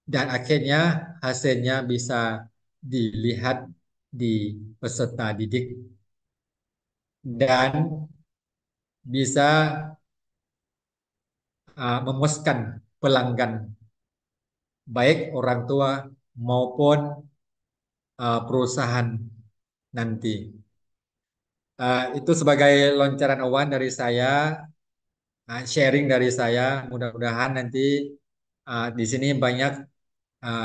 dan akhirnya hasilnya bisa dilihat di peserta didik dan bisa memuaskan pelanggan baik orang tua maupun perusahaan nanti. Itu sebagai loncaran awan dari saya, sharing dari saya. Mudah-mudahan nanti di sini banyak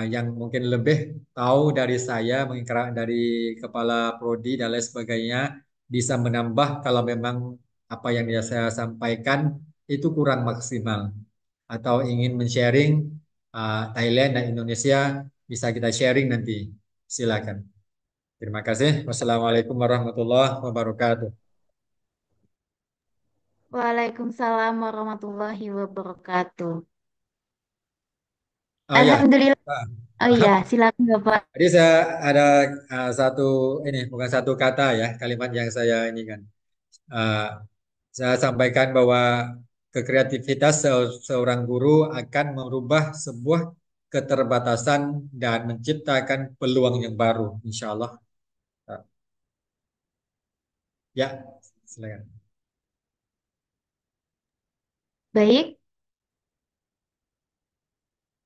yang mungkin lebih tahu dari saya, dari kepala prodi dan lain sebagainya, bisa menambah kalau memang apa yang dia saya sampaikan itu kurang maksimal atau ingin men-sharing Thailand dan Indonesia bisa kita sharing nanti. Silakan. Terima kasih. Wassalamualaikum warahmatullahi wabarakatuh. Waalaikumsalam warahmatullahi wabarakatuh. Oh ya, Alhamdulillah. Oh iya, maaf. silakan Bapak. Tadi saya ada satu ini bukan satu kata ya kalimat yang saya ini kan. Uh, saya sampaikan bahwa kekreativitas seorang guru akan merubah sebuah keterbatasan dan menciptakan peluang yang baru, insya Allah. Ya, silakan. Baik,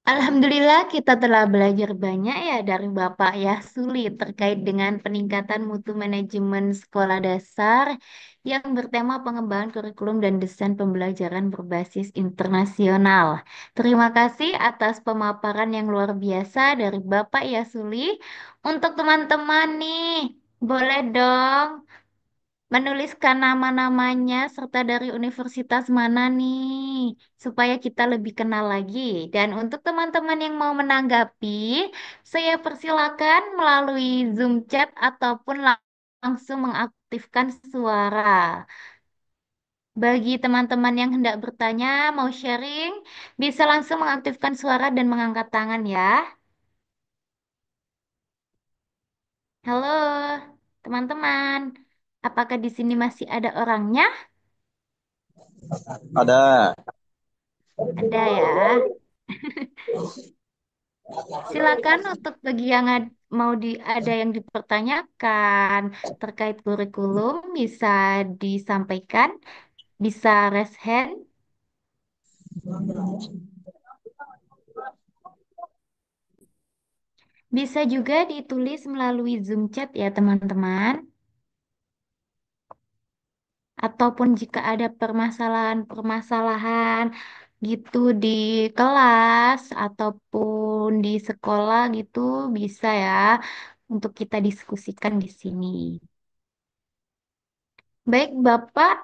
Alhamdulillah kita telah belajar banyak ya dari Bapak Yasuli terkait dengan peningkatan mutu manajemen sekolah dasar yang bertema pengembangan kurikulum dan desain pembelajaran berbasis internasional. Terima kasih atas pemaparan yang luar biasa dari Bapak Yasuli. Untuk teman-teman nih, boleh dong menuliskan nama-namanya serta dari universitas mana nih, supaya kita lebih kenal lagi. Dan untuk teman-teman yang mau menanggapi, saya persilakan melalui Zoom chat ataupun langsung mengaktifkan suara. Bagi teman-teman yang hendak bertanya, mau sharing, bisa langsung mengaktifkan suara dan mengangkat tangan ya. Halo, teman-teman. Apakah di sini masih ada orangnya? Ada. Ada ya. Silakan untuk bagi yang ada yang dipertanyakan terkait kurikulum bisa disampaikan, bisa raise hand, bisa juga ditulis melalui Zoom chat ya teman-teman. Ataupun jika ada permasalahan-permasalahan gitu di kelas ataupun di sekolah gitu bisa ya untuk kita diskusikan di sini. Baik, Bapak,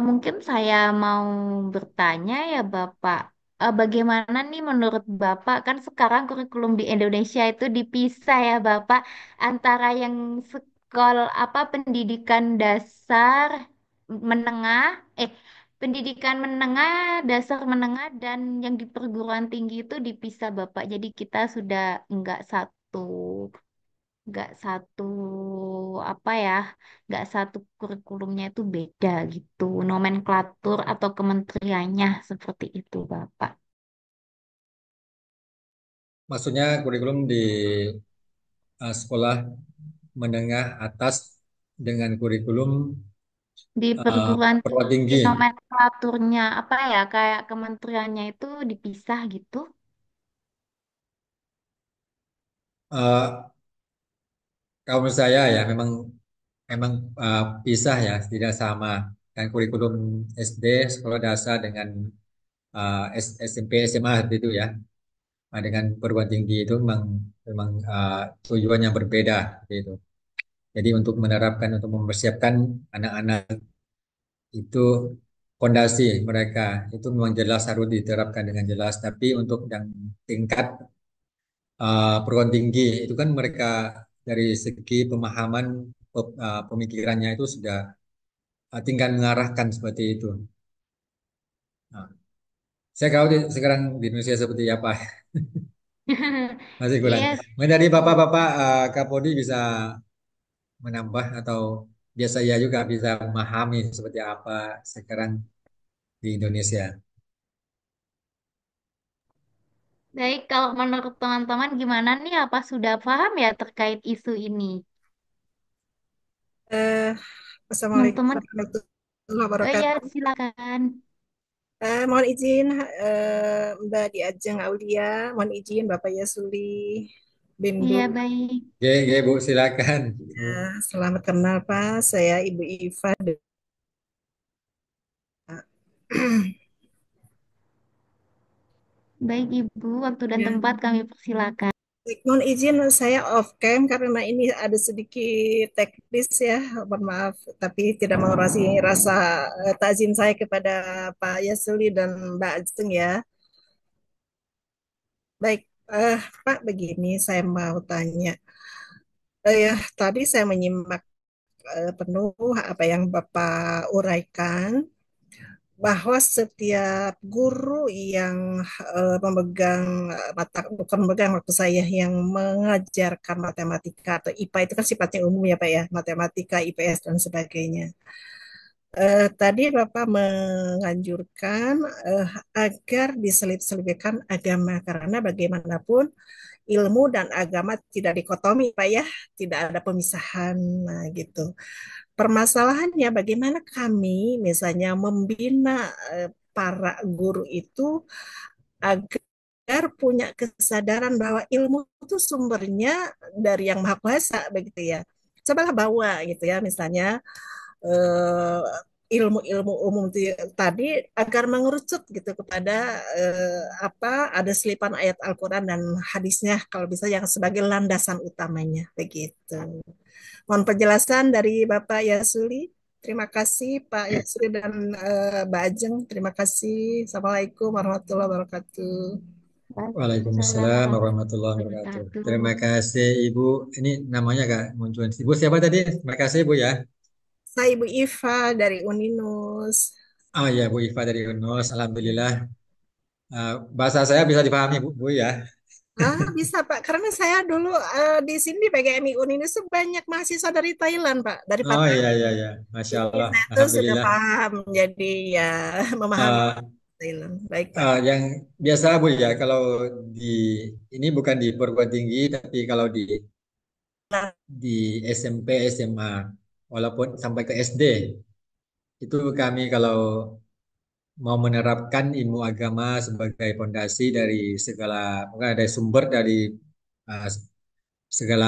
mungkin saya mau bertanya ya, Bapak. Bagaimana nih menurut Bapak, kan sekarang kurikulum di Indonesia itu dipisah ya, Bapak, antara yang sekolah apa pendidikan dasar, menengah, pendidikan menengah, dasar menengah, dan yang di perguruan tinggi itu dipisah, Bapak. Jadi kita sudah nggak satu, nggak satu apa ya, nggak satu kurikulumnya itu beda gitu. Nomenklatur atau kementeriannya seperti itu, Bapak. Maksudnya kurikulum di sekolah menengah atas dengan kurikulum Di perguruan perguruan tinggi tinggi. nomenklaturnya apa ya, kayak kementeriannya itu dipisah gitu. Eh, Kalau menurut saya ya memang memang pisah ya, tidak sama. Dan kurikulum SD, sekolah dasar dengan SMP, SMA seperti itu ya. Nah, dengan perguruan tinggi itu memang memang tujuannya berbeda gitu. Jadi untuk menerapkan untuk mempersiapkan anak-anak itu fondasi mereka itu memang jelas harus diterapkan dengan jelas. Tapi untuk yang tingkat perguruan tinggi itu kan mereka dari segi pemahaman pemikirannya itu sudah tinggal mengarahkan seperti itu. Nah, saya tahu sekarang di Indonesia seperti apa, masih kurang. Yes, Mungkin dari bapak-bapak Kapolri bisa menambah atau biasa ya juga bisa memahami seperti apa sekarang di Indonesia. baik. Kalau menurut teman-teman gimana nih? Apa sudah paham ya terkait isu ini? Eh, Assalamualaikum Teman-teman, warahmatullahi oh ya wabarakatuh. silakan. Mohon izin Mbak Diajeng Aulia, mohon izin Bapak Yasuli Bindu. Iya baik. Oke, oke, Bu, silakan. Bu. Selamat kenal Pak, saya Ibu Iva. Baik Ibu, waktu dan Ya. tempat kami persilakan. Mohon izin saya off cam karena ini ada sedikit teknis ya, mohon maaf, tapi tidak mengurangi rasa takzim saya kepada Pak Yasuli dan Mbak Ajeng ya. Baik, Pak, begini saya mau tanya. Ya, tadi saya menyimak penuh apa yang Bapak uraikan bahwa setiap guru yang memegang bukan memegang waktu saya yang mengajarkan matematika atau IPA itu kan sifatnya umum ya Pak ya, matematika, IPS dan sebagainya. Tadi Bapak menganjurkan eh, agar diselip-selipkan agama karena bagaimanapun ilmu dan agama tidak dikotomi, Pak ya, tidak ada pemisahan. Nah, gitu. Permasalahannya bagaimana kami misalnya membina para guru itu agar punya kesadaran bahwa ilmu itu sumbernya dari Yang Maha Kuasa begitu ya. Cobalah bawa gitu ya, misalnya eh, ilmu-ilmu umum tadi agar mengerucut gitu kepada apa ada selipan ayat Al-Quran dan hadisnya kalau bisa yang sebagai landasan utamanya begitu. Mohon penjelasan dari Bapak Yasuli. Terima kasih Pak Yasuli dan Mbak Ajeng. Terima kasih. Assalamualaikum warahmatullahi wabarakatuh. Waalaikumsalam Waalaikumsalam warahmatullahi warahmatullahi wabarakatuh. wabarakatuh. Terima kasih Ibu. Ini namanya Kak muncul. Ibu siapa tadi? Terima kasih Ibu ya. Saya Ibu Iva dari Uninus. Oh ya, Bu Iva dari UNUS. Alhamdulillah. Bahasa saya bisa dipahami Bu ya. Bisa Pak, karena saya dulu di sini di PGMI Uninus tuh banyak mahasiswa dari Thailand Pak, dari Oh Patah. iya iya iya. Masya Jadi Allah. saya tuh sudah Alhamdulillah. paham, jadi ya memahami Eh, Thailand. Baik Pak. yang biasa Bu ya, kalau di ini bukan di perguruan tinggi, tapi kalau Nah, di SMP, SMA, walaupun sampai ke SD, itu kami kalau mau menerapkan ilmu agama sebagai fondasi dari segala, bukan ada sumber dari uh, segala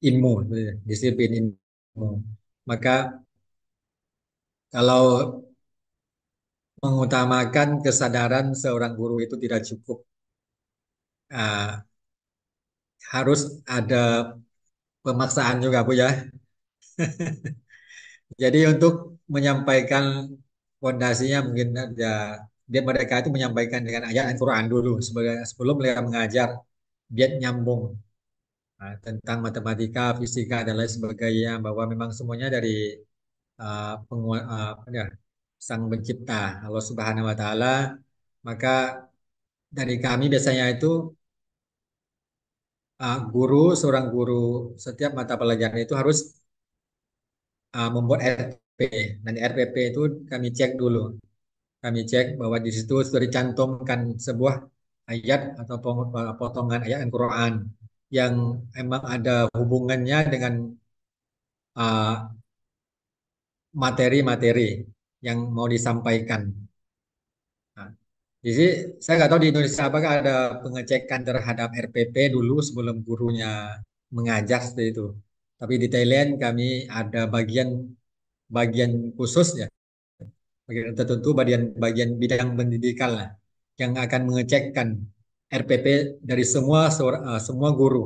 ilmu, disiplin ilmu. Maka kalau mengutamakan kesadaran seorang guru itu tidak cukup, uh, harus ada pemaksaan juga Bu ya. Jadi untuk menyampaikan fondasinya mungkin ada dia mereka itu menyampaikan dengan ayat Al-Quran dulu sebagai sebelum mereka mengajar biar nyambung tentang matematika, fisika dan lain sebagainya bahwa memang semuanya dari apa ya, Sang Pencipta, Allah Subhanahu wa taala. Maka dari kami biasanya itu seorang guru setiap mata pelajaran itu harus membuat RPP. Dan RPP itu kami cek dulu. Kami cek bahwa di situ sudah dicantumkan sebuah ayat atau potongan ayat Al-Quran yang emang ada hubungannya dengan uh, materi-materi yang mau disampaikan. Nah, jadi saya nggak tahu di Indonesia apakah ada pengecekan terhadap RPP dulu sebelum gurunya mengajar seperti itu. Tapi di Thailand kami ada bagian bagian khusus ya, bagian tertentu, bagian bagian bidang pendidikan lah yang akan mengecekkan RPP dari semua guru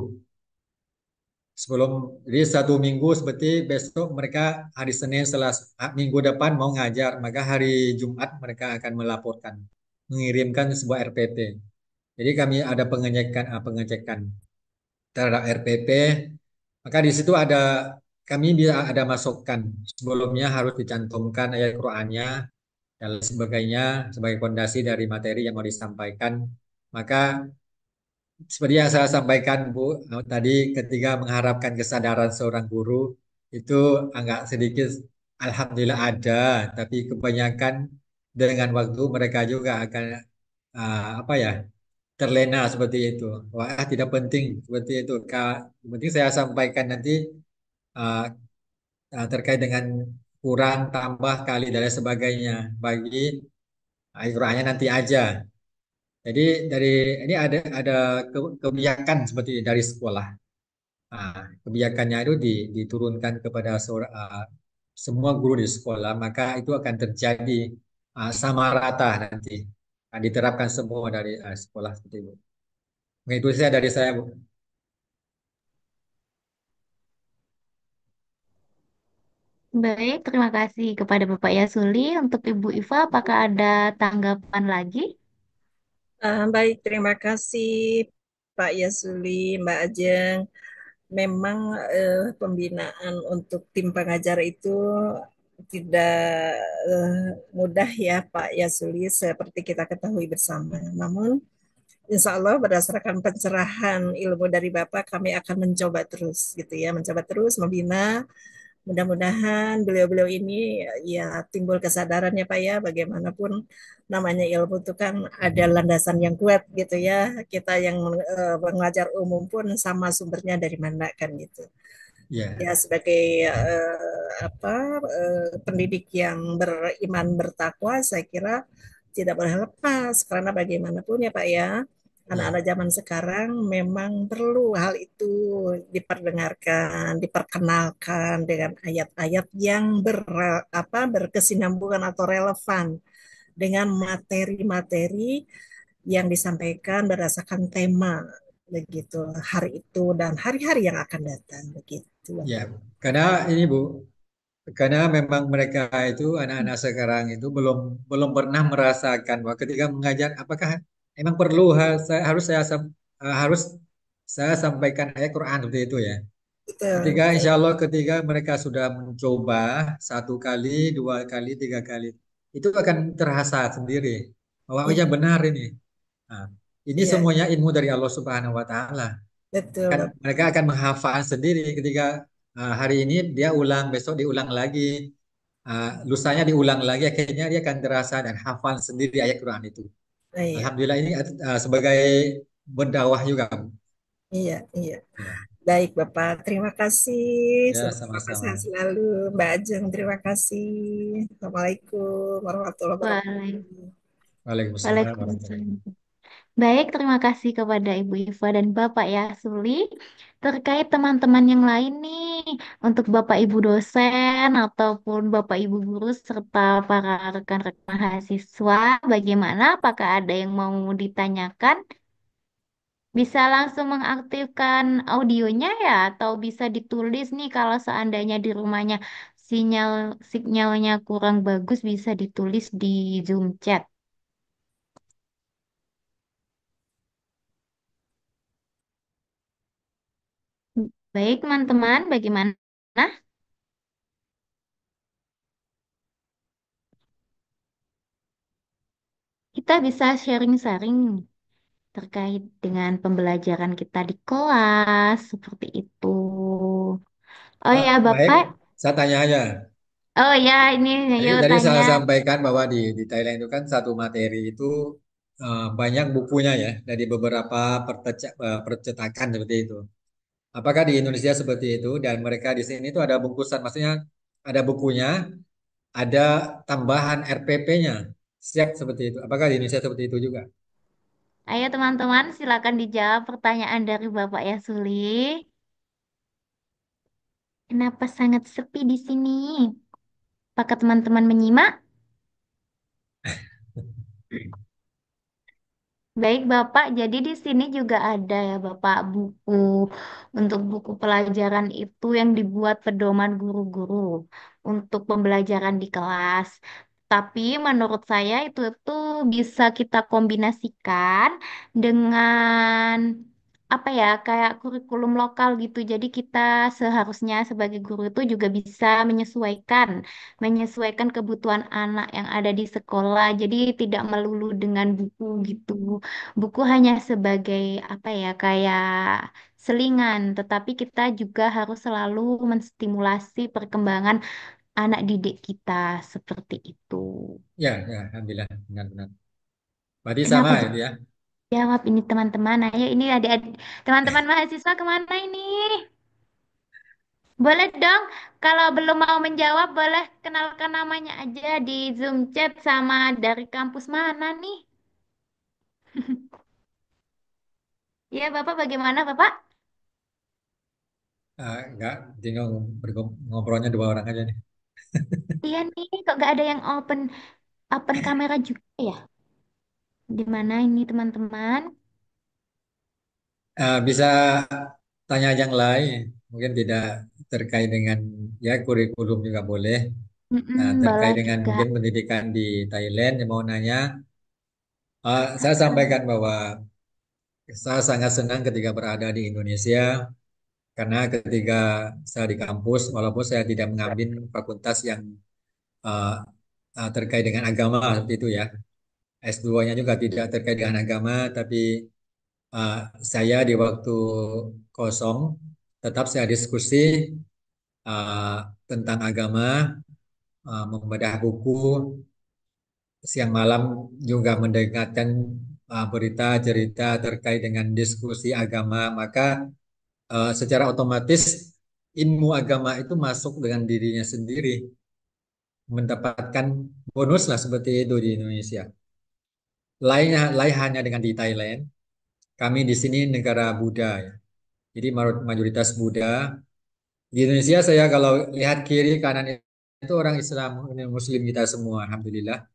sebelum, jadi 1 minggu seperti besok mereka hari Senin minggu depan mau ngajar, maka hari Jumat mereka akan melaporkan, mengirimkan sebuah RPP. Jadi kami ada pengecekan terhadap RPP, maka di situ kami bisa ada masukan sebelumnya harus dicantumkan ayat Qur'annya dan sebagainya sebagai fondasi dari materi yang mau disampaikan. Maka seperti yang saya sampaikan, Bu, tadi ketika mengharapkan kesadaran seorang guru itu agak sedikit, alhamdulillah ada, tapi kebanyakan dengan waktu mereka juga akan apa ya, terlena seperti itu. Wah, tidak penting seperti itu. Yang penting saya sampaikan nanti ah, terkait dengan kurang, tambah, kali dan lain sebagainya. Bagi Al-Qur'annya nanti aja. Jadi dari ini ada kebijakan seperti ini dari sekolah. Kebijakannya itu diturunkan kepada semua guru di sekolah, maka itu akan terjadi sama rata nanti. Diterapkan semua dari sekolah seperti itu. Nah, itu saya dari saya, Bu. Baik, terima kasih kepada Bapak Yasuli. Untuk Ibu Iva, apakah ada tanggapan lagi? Baik, terima kasih Pak Yasuli, Mbak Ajeng. Memang pembinaan untuk tim pengajar itu tidak eh, mudah ya Pak Yasuli, seperti kita ketahui bersama. Namun Insya Allah berdasarkan pencerahan ilmu dari Bapak, kami akan mencoba terus gitu ya, mencoba terus membina. Mudah-mudahan beliau-beliau ini ya timbul kesadarannya Pak ya, bagaimanapun namanya ilmu itu kan ada landasan yang kuat gitu ya. Kita yang mengajar umum pun sama sumbernya dari mana kan gitu. Ya, Ya sebagai pendidik yang beriman bertakwa, saya kira tidak boleh lepas karena bagaimanapun ya Pak ya, ya, anak-anak zaman sekarang memang perlu hal itu diperdengarkan, diperkenalkan dengan ayat-ayat yang berkesinambungan atau relevan dengan materi-materi yang disampaikan berdasarkan tema begitu hari itu dan hari-hari yang akan datang begitu ya. Bapak. Karena ini, Bu, karena memang mereka itu anak-anak sekarang itu belum belum pernah merasakan bahwa ketika mengajar apakah emang perlu harus saya sampaikan ayat Quran seperti itu ya. Betul, Ketika betul. insya Allah ketika mereka sudah mencoba 1 kali, 2 kali, 3 kali, itu akan terasa sendiri bahwa oh ya Iya, benar ini. Nah, ini iya, semuanya ilmu dari Allah Subhanahu Wa Taala. betul, Bapak. Mereka akan menghafal sendiri ketika hari ini dia ulang, besok diulang lagi, lusanya diulang lagi, akhirnya dia akan terasa dan hafal sendiri ayat Quran itu. Nah, iya, Alhamdulillah ini sebagai berdakwah juga. iya, iya. Ya, Baik, Bapak. Terima kasih. ya Semoga Bapak sehat sama-sama. selalu. Mbak Ajeng, terima kasih. Assalamualaikum warahmatullahi Waalaikumsalam. wabarakatuh. Waalaikumsalam warahmatullahi Waalaikumsalam. wabarakatuh. Baik, terima kasih kepada Ibu Iva dan Bapak Yasuli. Terkait teman-teman yang lain nih, untuk Bapak Ibu dosen ataupun Bapak Ibu guru serta para rekan-rekan mahasiswa, bagaimana? Apakah ada yang mau ditanyakan? Bisa langsung mengaktifkan audionya ya, atau bisa ditulis nih kalau seandainya di rumahnya sinyal sinyalnya kurang bagus, bisa ditulis di Zoom chat. Baik, teman-teman, bagaimana? kita bisa sharing-sharing terkait dengan pembelajaran kita di kelas, seperti itu. Oh ya, Baik, Bapak. saya tanya aja. Oh ya, ini Jadi yuk tadi tanya. saya sampaikan bahwa di Thailand itu kan satu materi itu banyak bukunya ya dari beberapa percetakan seperti itu. Apakah di Indonesia seperti itu dan mereka di sini itu ada bungkusan, maksudnya ada bukunya, ada tambahan RPP-nya, siap seperti itu. Apakah di Indonesia seperti itu juga? Ayo teman-teman, silakan dijawab pertanyaan dari Bapak Yasuli. Kenapa sangat sepi di sini? Apakah teman-teman menyimak? Baik Bapak, jadi di sini juga ada ya Bapak buku untuk buku pelajaran itu yang dibuat pedoman guru-guru untuk pembelajaran di kelas. Tapi menurut saya itu tuh bisa kita kombinasikan dengan apa ya kayak kurikulum lokal gitu. Jadi kita seharusnya sebagai guru itu juga bisa menyesuaikan kebutuhan anak yang ada di sekolah. Jadi tidak melulu dengan buku gitu. Buku hanya sebagai apa ya, kayak selingan, tetapi kita juga harus selalu menstimulasi perkembangan anak didik kita seperti itu. Ya, ya, alhamdulillah, benar-benar. Berarti sama Kenapa itu ya. jawab ini teman-teman? Ayo ini adik-adik, teman-teman mahasiswa kemana ini? Boleh dong, kalau belum mau menjawab, boleh kenalkan namanya aja di Zoom chat sama dari kampus mana nih? Ya, Bapak bagaimana, Bapak? Enggak, tinggal ngobrolnya dua orang aja nih. Iya nih, kok gak ada yang open open kamera juga ya? Di mana ini teman-teman? Bisa tanya yang lain, mungkin tidak terkait dengan ya kurikulum juga boleh. Boleh Terkait dengan juga. mungkin pendidikan di Thailand yang mau nanya, saya sampaikan bahwa saya sangat senang ketika berada di Indonesia karena ketika saya di kampus, walaupun saya tidak mengambil fakultas yang uh, terkait dengan agama seperti itu ya, S2-nya juga tidak terkait dengan agama, tapi uh, saya di waktu kosong tetap saya diskusi uh, tentang agama, membedah buku, siang malam juga mendengarkan berita cerita terkait dengan diskusi agama, maka secara otomatis ilmu agama itu masuk dengan dirinya sendiri, mendapatkan bonus lah seperti itu di Indonesia. Lain hanya dengan di Thailand, kami di sini negara Buddha ya. Jadi mayoritas Buddha. Di Indonesia saya kalau lihat kiri kanan itu orang Islam, Muslim kita semua, alhamdulillah.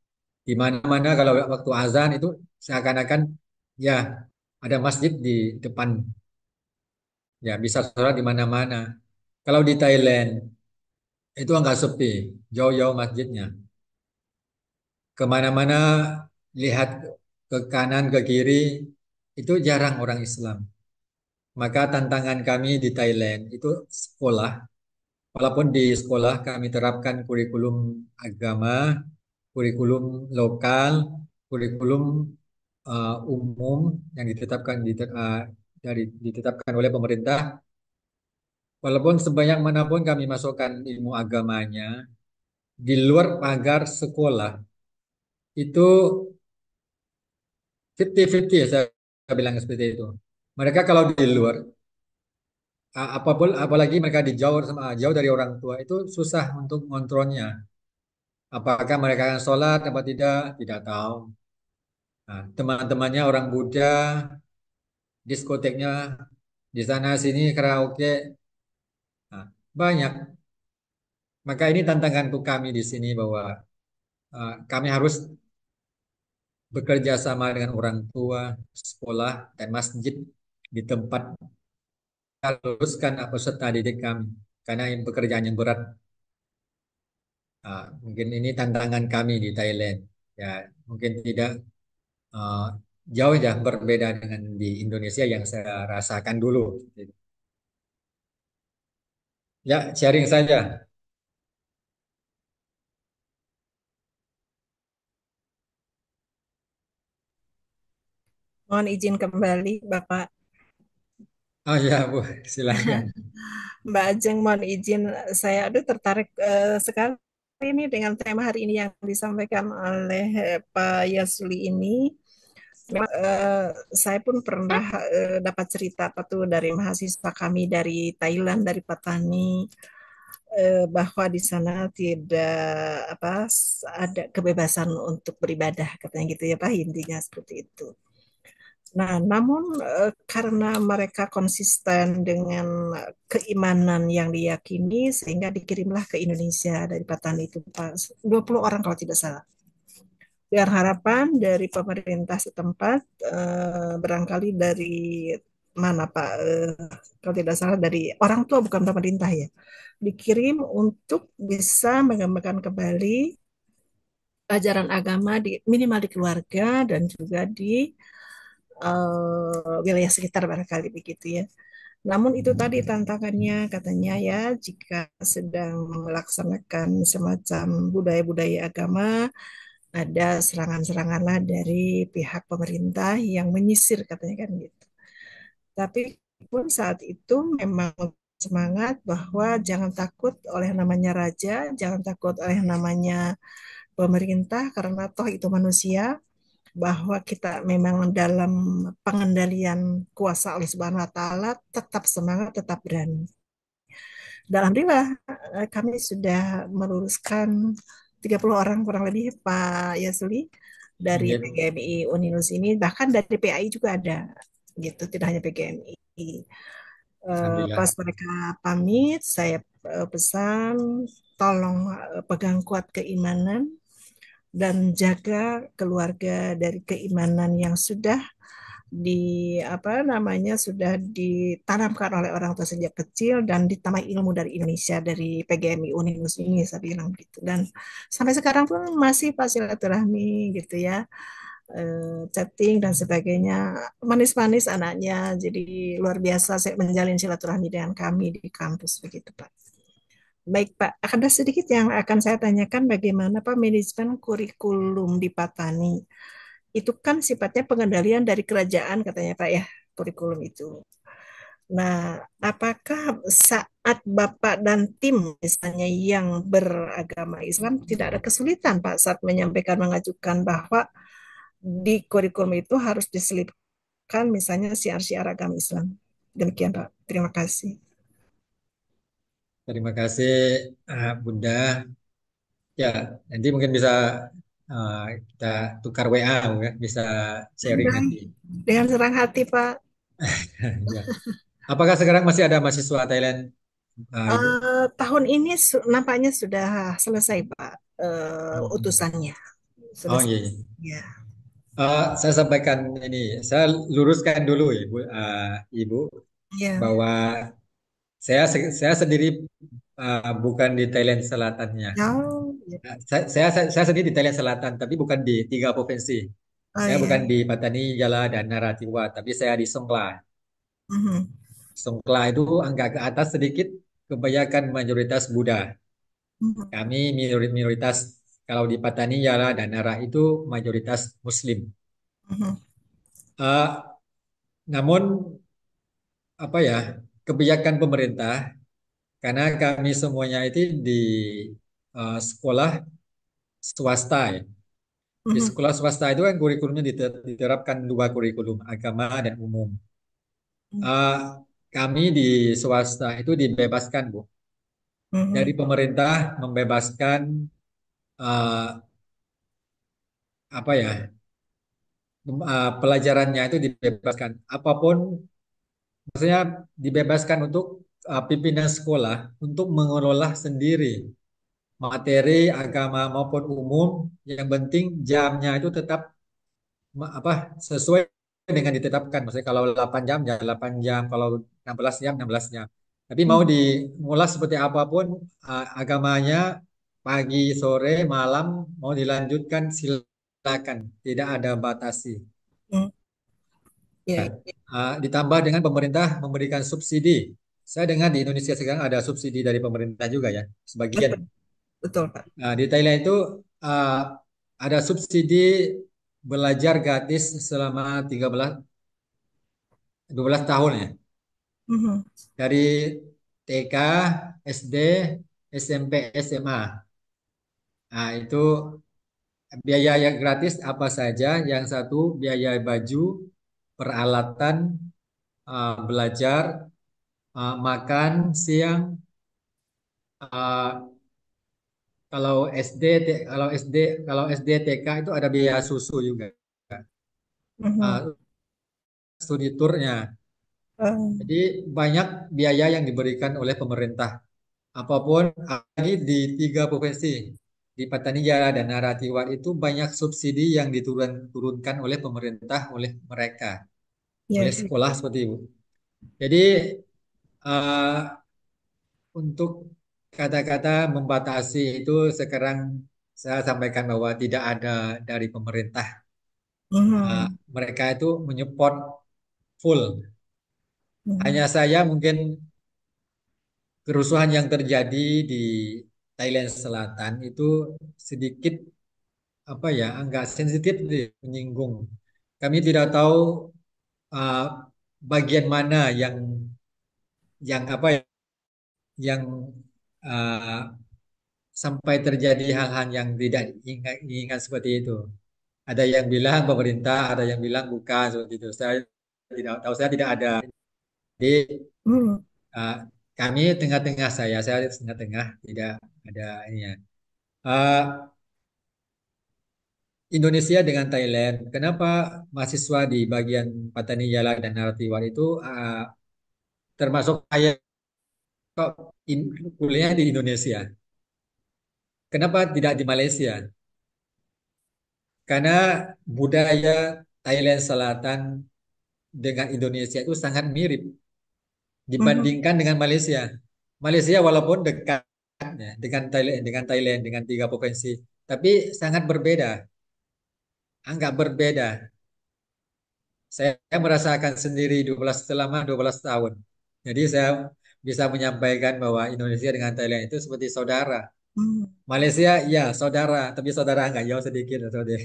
Di mana-mana kalau waktu azan itu seakan-akan ya ada masjid di depan, ya bisa sholat di mana-mana. Kalau di Thailand itu enggak sepi, jauh-jauh masjidnya. Kemana-mana lihat ke kanan ke kiri itu jarang orang Islam. Maka tantangan kami di Thailand itu sekolah. Walaupun di sekolah kami terapkan kurikulum agama, kurikulum lokal, kurikulum umum yang ditetapkan oleh pemerintah. Walaupun sebanyak manapun kami masukkan ilmu agamanya, di luar pagar sekolah itu 50-50 ya saya bilang seperti itu. Mereka kalau di luar, apapun apalagi mereka jauh dari orang tua itu susah untuk ngontrolnya. Apakah mereka akan sholat apa tidak? Tidak tahu. Nah, teman-temannya orang Buddha, diskoteknya di sana sini karaoke, nah, banyak. Maka ini tantangan untuk kami di sini bahwa kami harus bekerja sama dengan orang tua, sekolah, dan masjid di tempat luluskan peserta didik kami. Karena ini pekerjaan yang berat. Mungkin ini tantangan kami di Thailand. Ya, mungkin tidak uh, jauh ya berbeda dengan di Indonesia yang saya rasakan dulu. Ya, sharing saja. Mohon izin kembali, Bapak. Oh ya, Bu, silakan. Mbak Ajeng, mohon izin saya aduh tertarik sekali ini dengan tema hari ini yang disampaikan oleh Pak Yasuli ini. Memang, saya pun pernah dapat cerita apa tuh dari mahasiswa kami dari Thailand, dari Patani, bahwa di sana tidak apa ada kebebasan untuk beribadah katanya gitu ya Pak, intinya seperti itu. Nah, namun karena mereka konsisten dengan keimanan yang diyakini sehingga dikirimlah ke Indonesia dari Patani itu Pak, 20 orang kalau tidak salah. Dengan harapan dari pemerintah setempat, barangkali dari mana Pak, kalau tidak salah dari orang tua bukan pemerintah ya, dikirim untuk bisa mengembangkan kembali ajaran agama di minimal di keluarga dan juga di wilayah sekitar barangkali begitu ya. Namun itu tadi tantangannya katanya ya, jika sedang melaksanakan semacam budaya-budaya agama, ada serangan-serangan lah dari pihak pemerintah yang menyisir katanya kan gitu. Tapi pun saat itu memang semangat bahwa jangan takut oleh namanya raja, jangan takut oleh namanya pemerintah karena toh itu manusia, bahwa kita memang dalam pengendalian kuasa Allah Subhanahu wa taala, tetap semangat, tetap berani. Dan alhamdulillah kami sudah meluruskan 30 orang kurang lebih Pak Yasuli dari Mungkin, PGMI Uninus ini, bahkan dari PAI juga ada gitu, tidak hanya PGMI. Pas Alhamdulillah. mereka pamit, saya pesan tolong pegang kuat keimanan dan jaga keluarga dari keimanan yang sudah di apa namanya sudah ditanamkan oleh orang tua sejak kecil dan ditambah ilmu dari Indonesia dari PGMI Uninus ini saya bilang gitu dan sampai sekarang pun masih pas silaturahmi gitu ya, chatting dan sebagainya, manis-manis anaknya jadi luar biasa saya menjalin silaturahmi dengan kami di kampus begitu Pak. Baik Pak, ada sedikit yang akan saya tanyakan bagaimana Pak manajemen kurikulum di Patani. Itu kan sifatnya pengendalian dari kerajaan katanya Pak ya, kurikulum itu. Nah, apakah saat Bapak dan tim misalnya yang beragama Islam tidak ada kesulitan Pak saat menyampaikan mengajukan bahwa di kurikulum itu harus diselipkan misalnya syiar-syiar agama Islam. Demikian Pak. Terima kasih. Terima kasih, Bunda. Ya, nanti mungkin bisa uh, kita tukar WA, ya, bisa sharing Baik. nanti. Dengan senang hati Pak. Ya. Apakah sekarang masih ada mahasiswa Thailand, Ibu? Tahun ini nampaknya sudah selesai Pak, Hmm. utusannya. Sudah Oh iya, iya. selesai. Ya. Saya sampaikan ini, saya luruskan dulu, Ibu, Ibu, Ya. bahwa saya sendiri bukan di Thailand Selatannya. Oh, ya. Saya sendiri di Thailand Selatan, tapi bukan di tiga provinsi. Oh Saya ya. bukan di Patani, Jala, dan Narathiwat, tapi saya di Songkhla. Mhm. Songkhla itu agak ke atas sedikit, kebanyakan mayoritas Buddha. Mhm. Kami minoritas, kalau di Patani, Jala, dan Nara itu mayoritas Muslim. Mhm. Eh, namun apa ya, kebijakan pemerintah, karena kami semuanya itu di sekolah swasta ya. Di Mhm. sekolah swasta itu kan kurikulumnya diterapkan dua kurikulum, agama dan umum. Eh, Kami di swasta itu dibebaskan, Bu. Dari Mhm. pemerintah membebaskan eh, apa ya, pelajarannya itu dibebaskan. Apapun, maksudnya dibebaskan untuk pimpinan sekolah untuk mengelola sendiri materi agama maupun umum. Yang penting jamnya itu tetap apa sesuai dengan ditetapkan. Maksudnya kalau 8 jam ya 8 jam, kalau 16 jam 16 jam. Tapi mau Mhm. dimulas seperti apapun agamanya, pagi, sore, malam mau dilanjutkan silakan, tidak ada batasi. Mhm. Ya. Ditambah dengan pemerintah memberikan subsidi. Saya dengar di Indonesia sekarang ada subsidi dari pemerintah juga ya, sebagian. Betul, betul Pak. Nah, di Thailand itu uh, ada subsidi belajar gratis selama 12 tahun ya. Mhm. Dari TK, SD, SMP, SMA. Nah, itu biaya yang gratis apa saja? Yang satu biaya baju, peralatan, belajar, makan siang, uh, kalau SD, kalau SD TK itu ada biaya susu juga, Mhm. uh, studi turnya. Oh, Jadi banyak biaya yang diberikan oleh pemerintah. Apapun lagi di 3 provinsi, di Patanijaya dan Naratiwat itu banyak subsidi yang diturunkan oleh pemerintah oleh mereka, ya, oleh ya. sekolah seperti itu. Jadi uh, untuk kata-kata membatasi itu sekarang saya sampaikan bahwa tidak ada dari pemerintah. Mhm. Mereka itu menyupport full. Hanya Mhm. saya mungkin kerusuhan yang terjadi di Thailand Selatan itu sedikit apa ya, agak sensitif menyinggung. Kami tidak tahu uh, bagian mana yang apa ya, yang uh, sampai terjadi hal-hal yang tidak diingat seperti itu. Ada yang bilang pemerintah, ada yang bilang bukan seperti itu. Saya tidak tahu, saya tidak ada. Jadi Mhm. uh, kami tengah-tengah, saya tengah-tengah, tidak ada ini ya. Uh, Indonesia dengan Thailand, kenapa mahasiswa di bagian Patani Jala dan Naratiwar itu termasuk saya kok kuliah di Indonesia? Kenapa tidak di Malaysia? Karena budaya Thailand Selatan dengan Indonesia itu sangat mirip Mhm. dibandingkan dengan Malaysia. Malaysia walaupun dekat ya, dengan Thailand dengan 3 provinsi, tapi sangat berbeda, anggap berbeda. Saya merasakan sendiri 12 tahun. Jadi saya bisa menyampaikan bahwa Indonesia dengan Thailand itu seperti saudara. Mhm. Malaysia ya saudara, tapi saudara nggak jauh sedikit saudara.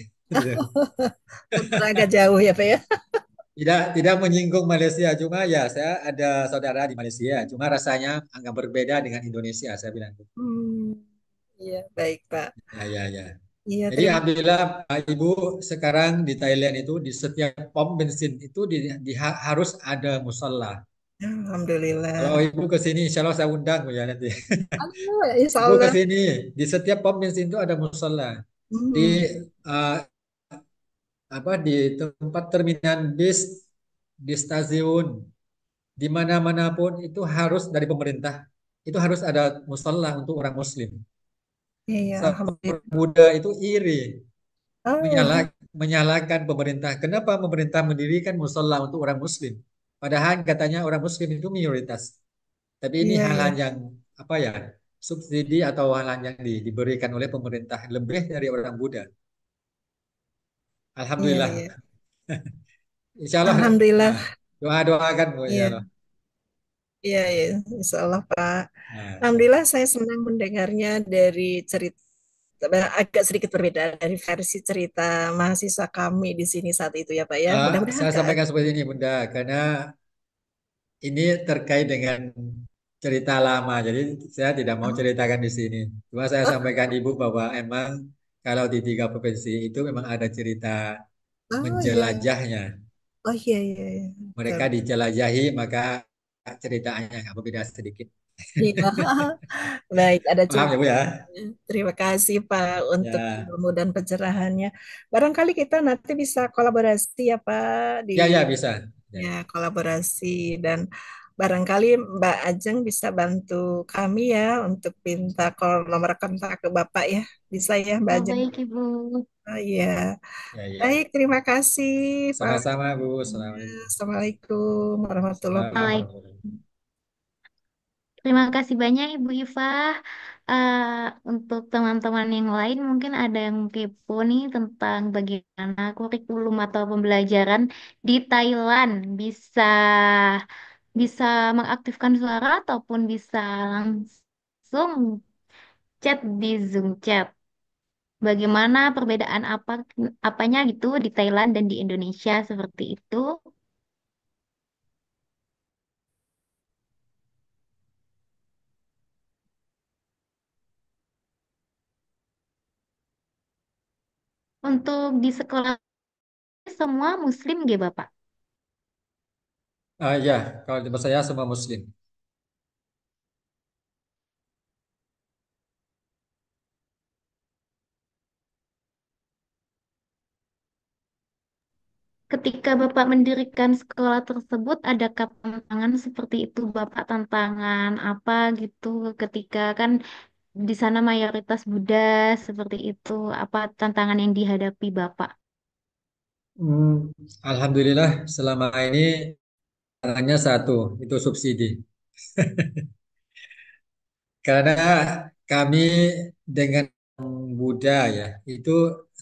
Saudara agak jauh ya, Pak ya. Tidak menyinggung Malaysia, cuma ya saya ada saudara di Malaysia, cuma rasanya agak berbeda dengan Indonesia, saya bilang. Hmm, iya, baik, Pak. Ya, ya, ya. Iya, Jadi terima alhamdulillah Pak Ibu sekarang di Thailand itu di setiap pom bensin itu harus ada musola. Kalau Alhamdulillah. Ibu ke sini, insya Allah saya undang ya nanti. Halo, insya Ibu ke Allah. sini, di setiap pom bensin itu ada musola. Di Hmm, uh, di tempat terminal bis, di stasiun, di mana-mana pun itu harus dari pemerintah. Itu harus ada musola untuk orang Muslim. iya, Sampai Alhamdulillah. Buddha itu iri, Oh, menyalahkan pemerintah. Kenapa pemerintah mendirikan musola untuk orang Muslim? Padahal katanya orang Muslim itu minoritas. Tapi ini iya, iya, hal-hal yang apa ya, subsidi atau hal-hal yang diberikan oleh pemerintah lebih dari orang Buddha. iya, iya. Alhamdulillah. Insya Allah Alhamdulillah. doa-doakan Bu, insya Iya, Allah. iya, iya, insya Allah, Pak. Nah, Alhamdulillah saya senang mendengarnya dari cerita agak sedikit berbeda dari versi cerita mahasiswa kami di sini saat itu ya, Pak ya. Mudah-mudahan saya Kak. sampaikan seperti ini Bunda, karena ini terkait dengan cerita lama, jadi saya tidak mau Oh, ceritakan di sini. Cuma saya oh, sampaikan Ibu bahwa emang kalau di 3 provinsi itu memang ada cerita oh, iya. menjelajahnya. Oh, iya, iya, iya. Betul. Mereka dijelajahi, maka ceritanya nggak berbeda sedikit. Iya. Baik, ada Paham cerita. ya Bu ya? Terima kasih Pak untuk Ya, ilmu dan pencerahannya. Barangkali kita nanti bisa kolaborasi ya Pak di ya, ya bisa. Ya, ya ya. kolaborasi dan barangkali Mbak Ajeng bisa bantu kami ya untuk minta nomor kontak ke Bapak ya. Bisa ya Mbak Oh, Ajeng? baik, Ibu. Oh iya. Ya, Baik, ya. terima kasih Pak. Sama-sama Bu. Assalamualaikum. Assalamualaikum warahmatullahi wabarakatuh. Baik. Assalamualaikum. Terima kasih banyak Ibu Iva. Eh, untuk teman-teman yang lain mungkin ada yang kepo nih tentang bagaimana kurikulum atau pembelajaran di Thailand. Bisa bisa mengaktifkan suara ataupun bisa langsung chat di Zoom chat. Bagaimana perbedaan apanya gitu di Thailand dan di Indonesia seperti itu. Untuk di sekolah semua Muslim nggih Bapak? Ya, kalau di tempat saya semua Muslim. Ketika Bapak mendirikan sekolah tersebut, adakah tantangan seperti itu Bapak? Tantangan apa gitu ketika kan di sana mayoritas Buddha seperti itu. Apa tantangan yang dihadapi Bapak? Hmm, Alhamdulillah selama ini tantangannya satu, itu subsidi. Karena kami dengan Buddha ya, itu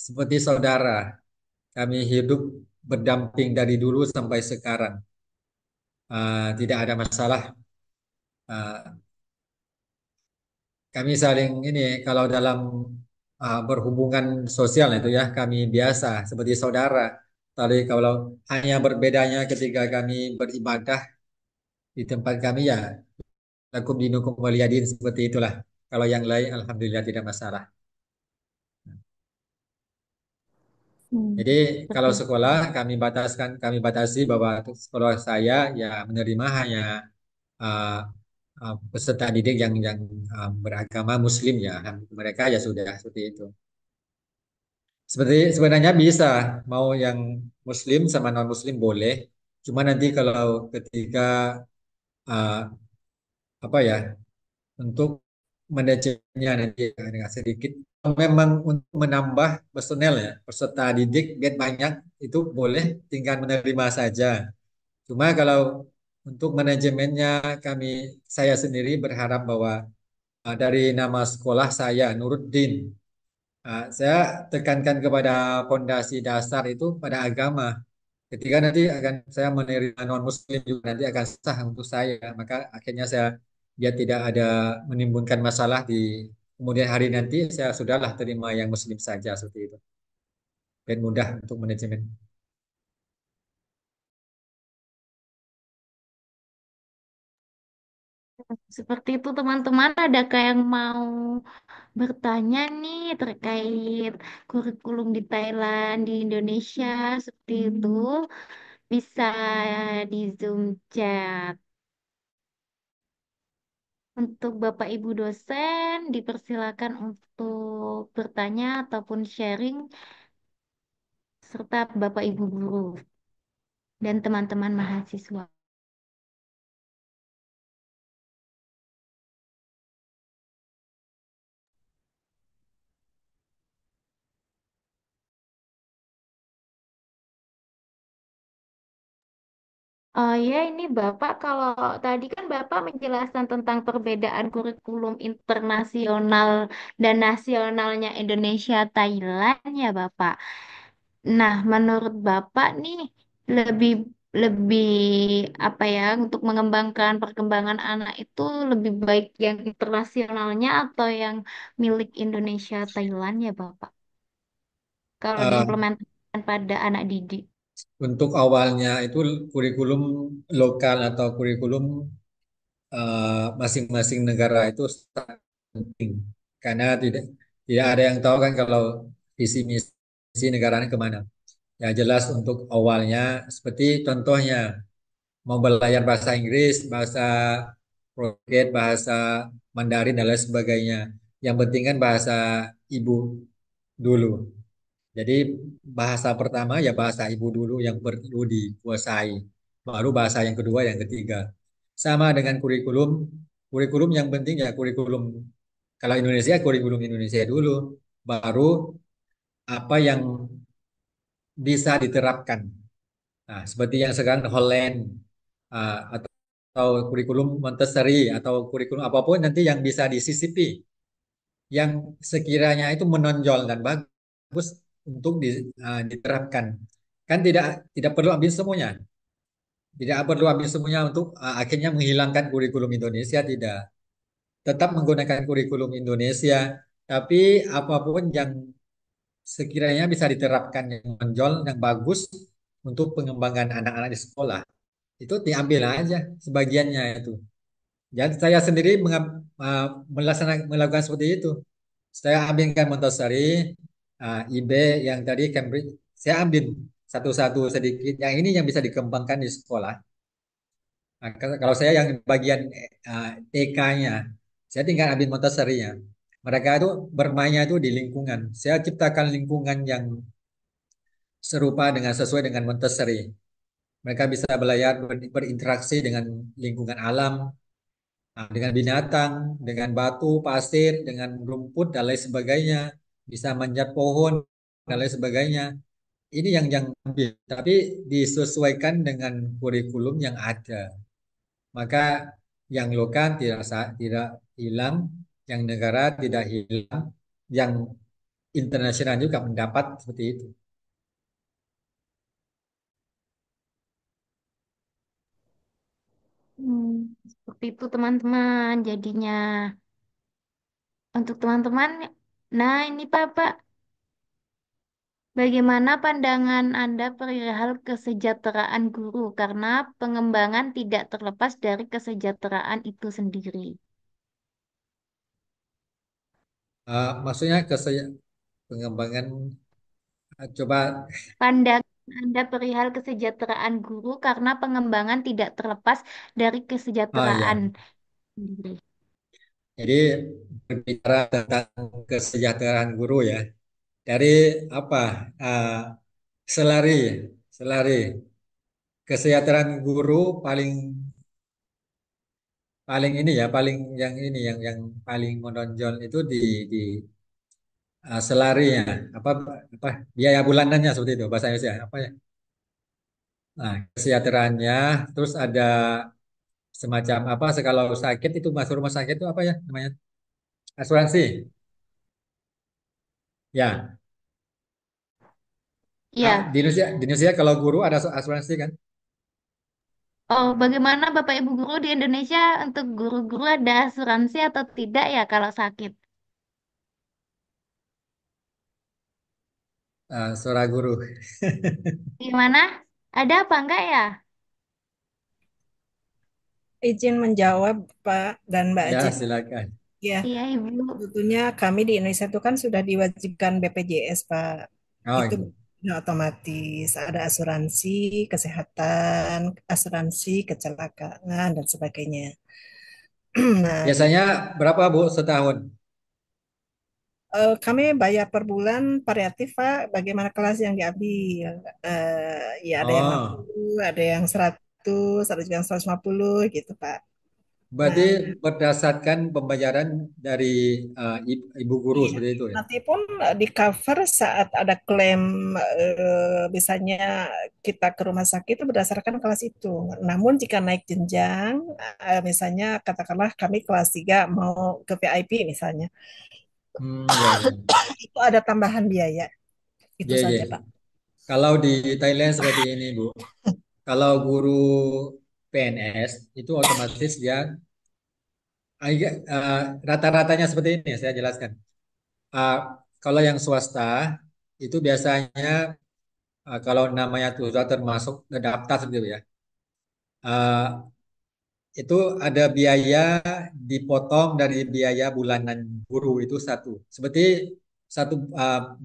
seperti saudara. Kami hidup berdamping dari dulu sampai sekarang. Tidak ada masalah. Ah, Kami saling ini kalau dalam berhubungan sosial itu ya kami biasa seperti saudara. Tapi kalau hanya berbedanya ketika kami beribadah di tempat kami ya lakum dinukum waliyadin seperti itulah. Kalau yang lain alhamdulillah tidak masalah. Jadi kalau Seperti sekolah kami batasi bahwa sekolah saya ya menerima hanya uh, peserta didik yang beragama Muslim ya. Mereka ya sudah seperti itu. Seperti sebenarnya bisa mau yang Muslim sama non Muslim boleh. Cuma nanti kalau ketika uh, apa ya untuk manajemennya nanti agak sedikit. Memang untuk menambah personel ya peserta didik biar banyak itu boleh tinggal menerima saja. Cuma kalau untuk manajemennya saya sendiri berharap bahwa dari nama sekolah saya Nuruddin. Saya tekankan kepada fondasi dasar itu pada agama. Ketika nanti akan saya menerima non muslim juga nanti akan sah untuk saya. Maka akhirnya saya biar tidak ada menimbulkan masalah di kemudian hari nanti saya sudahlah terima yang muslim saja seperti itu. Dan mudah untuk manajemen. seperti itu teman-teman. Adakah yang mau bertanya nih terkait kurikulum di Thailand, di Indonesia seperti itu? Bisa di Zoom chat. Untuk Bapak Ibu dosen, dipersilakan untuk bertanya ataupun sharing, serta Bapak Ibu guru dan teman-teman mahasiswa. Oh ya, ini Bapak kalau tadi kan Bapak menjelaskan tentang perbedaan kurikulum internasional dan nasionalnya Indonesia Thailand ya Bapak. Nah, menurut Bapak nih lebih lebih apa ya untuk mengembangkan perkembangan anak itu lebih baik yang internasionalnya atau yang milik Indonesia Thailand ya Bapak? Kalau Eh, diimplementasikan pada anak didik. untuk awalnya itu kurikulum lokal atau kurikulum masing-masing negara itu sangat penting karena tidak tidak ada yang tahu kan kalau visi misi negaranya kemana. Ya jelas untuk awalnya seperti contohnya mau belajar bahasa Inggris, bahasa Portugis, bahasa Mandarin dan lain sebagainya. Yang penting kan bahasa ibu dulu. Jadi bahasa pertama ya bahasa ibu dulu yang perlu dikuasai. Baru bahasa yang kedua, yang ketiga. Sama dengan kurikulum, kurikulum yang penting ya kurikulum kalau Indonesia kurikulum Indonesia dulu, baru apa yang bisa diterapkan. Nah, seperti yang sekarang Holland atau kurikulum Montessori atau kurikulum apapun nanti yang bisa disisipi, yang sekiranya itu menonjol dan bagus untuk diterapkan. Kan tidak perlu ambil semuanya. Tidak perlu ambil semuanya untuk akhirnya menghilangkan kurikulum Indonesia, tidak. Tetap menggunakan kurikulum Indonesia, tapi apapun yang sekiranya bisa diterapkan yang menonjol, yang bagus untuk pengembangan anak-anak di sekolah, itu diambil aja sebagiannya itu. Jadi saya sendiri melakukan seperti itu. Saya ambilkan Montessori, IB yang tadi Cambridge, saya ambil satu-satu sedikit. Yang ini yang bisa dikembangkan di sekolah. Nah, kalau saya yang bagian TK-nya, saya tinggal ambil Montessori-nya. Mereka itu bermainnya itu di lingkungan. Saya ciptakan lingkungan yang serupa dengan sesuai dengan Montessori. Mereka bisa belajar berinteraksi dengan lingkungan alam, dengan binatang, dengan batu, pasir, dengan rumput dan lain sebagainya. Bisa manjat pohon dan lain sebagainya. Ini yang ambil, tapi disesuaikan dengan kurikulum yang ada. Maka yang lokal tidak hilang, yang negara tidak hilang, yang internasional juga mendapat seperti itu. Hmm, seperti itu teman-teman. Jadinya untuk teman-teman, nah ini Pak, bagaimana pandangan Anda perihal kesejahteraan guru? Karena pengembangan tidak terlepas dari kesejahteraan itu sendiri. Maksudnya pengembangan, coba, Pandangan Anda perihal kesejahteraan guru karena pengembangan tidak terlepas dari ya. kesejahteraan sendiri. Jadi berbicara tentang kesejahteraan guru ya, dari apa? ah, selari, selari kesejahteraan guru paling paling ini ya, paling yang ini yang paling menonjol itu di selari ya, apa apa biaya bulanannya seperti itu bahasa Indonesia apa ya? Nah, kesejahteraannya, terus ada semacam apa? Kalau sakit itu masuk rumah sakit itu apa ya namanya? Asuransi. Ya, Ya, Di Indonesia kalau guru ada asuransi kan? oh bagaimana Bapak Ibu guru di Indonesia untuk guru-guru ada asuransi atau tidak ya kalau sakit? Suara guru. Gimana? Ada apa enggak ya? Izin menjawab, Pak dan Mbak Ya, Jen. silakan. Ya, Iya Ibu. sebetulnya kami di Indonesia itu kan sudah diwajibkan BPJS, Pak. Oh, Itu ini. otomatis ada asuransi kesehatan, asuransi kecelakaan dan sebagainya. Nah, Biasanya berapa Bu setahun? kami bayar per bulan variatif, Pak. Bagaimana kelas yang diambil? Ya ada yang Oh, 60, ada yang 100, ada juga yang 150 gitu, Pak. berarti Nah, berdasarkan pembayaran dari ibu guru iya, seperti itu ya? nanti pun di cover saat ada klaim, misalnya kita ke rumah sakit itu berdasarkan kelas itu. Namun jika naik jenjang, misalnya katakanlah kami kelas 3 mau ke VIP misalnya, Ya, ya. itu ada tambahan biaya. Itu Ya, ya. saja, Pak. Kalau di Thailand seperti ini Bu. Kalau guru PNS itu otomatis dia rata-ratanya seperti ini saya jelaskan. Ah, Kalau yang swasta itu biasanya kalau namanya tuh sudah termasuk daftar gitu ya. Ah, itu ada biaya dipotong dari biaya bulanan guru itu satu. Seperti satu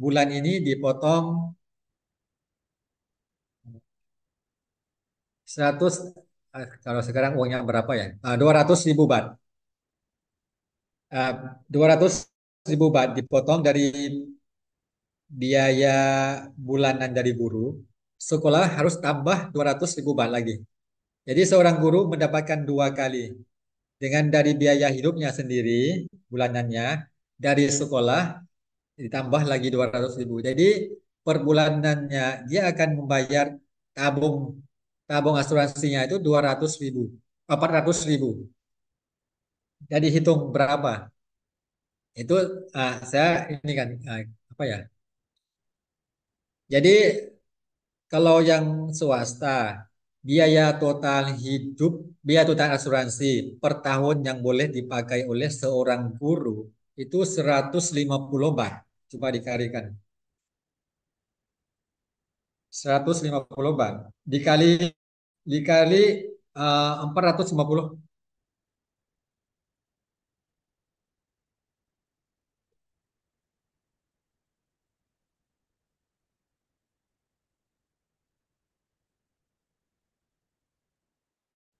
bulan ini dipotong 100, kalau sekarang uangnya berapa ya? 200.000 baht. 200.000 baht dipotong dari biaya bulanan dari guru. Sekolah harus tambah 200.000 baht lagi. Jadi seorang guru mendapatkan dua kali. Dengan dari biaya hidupnya sendiri bulanannya, dari sekolah ditambah lagi 200.000. Jadi per bulanannya dia akan membayar tabung tabung asuransinya itu 200.000, 400.000. Jadi hitung berapa? Itu saya ini kan apa ya? Jadi kalau yang swasta biaya total asuransi per tahun yang boleh dipakai oleh seorang guru itu 150 baht. Coba dikalikan. 150 baht. Dikali 450.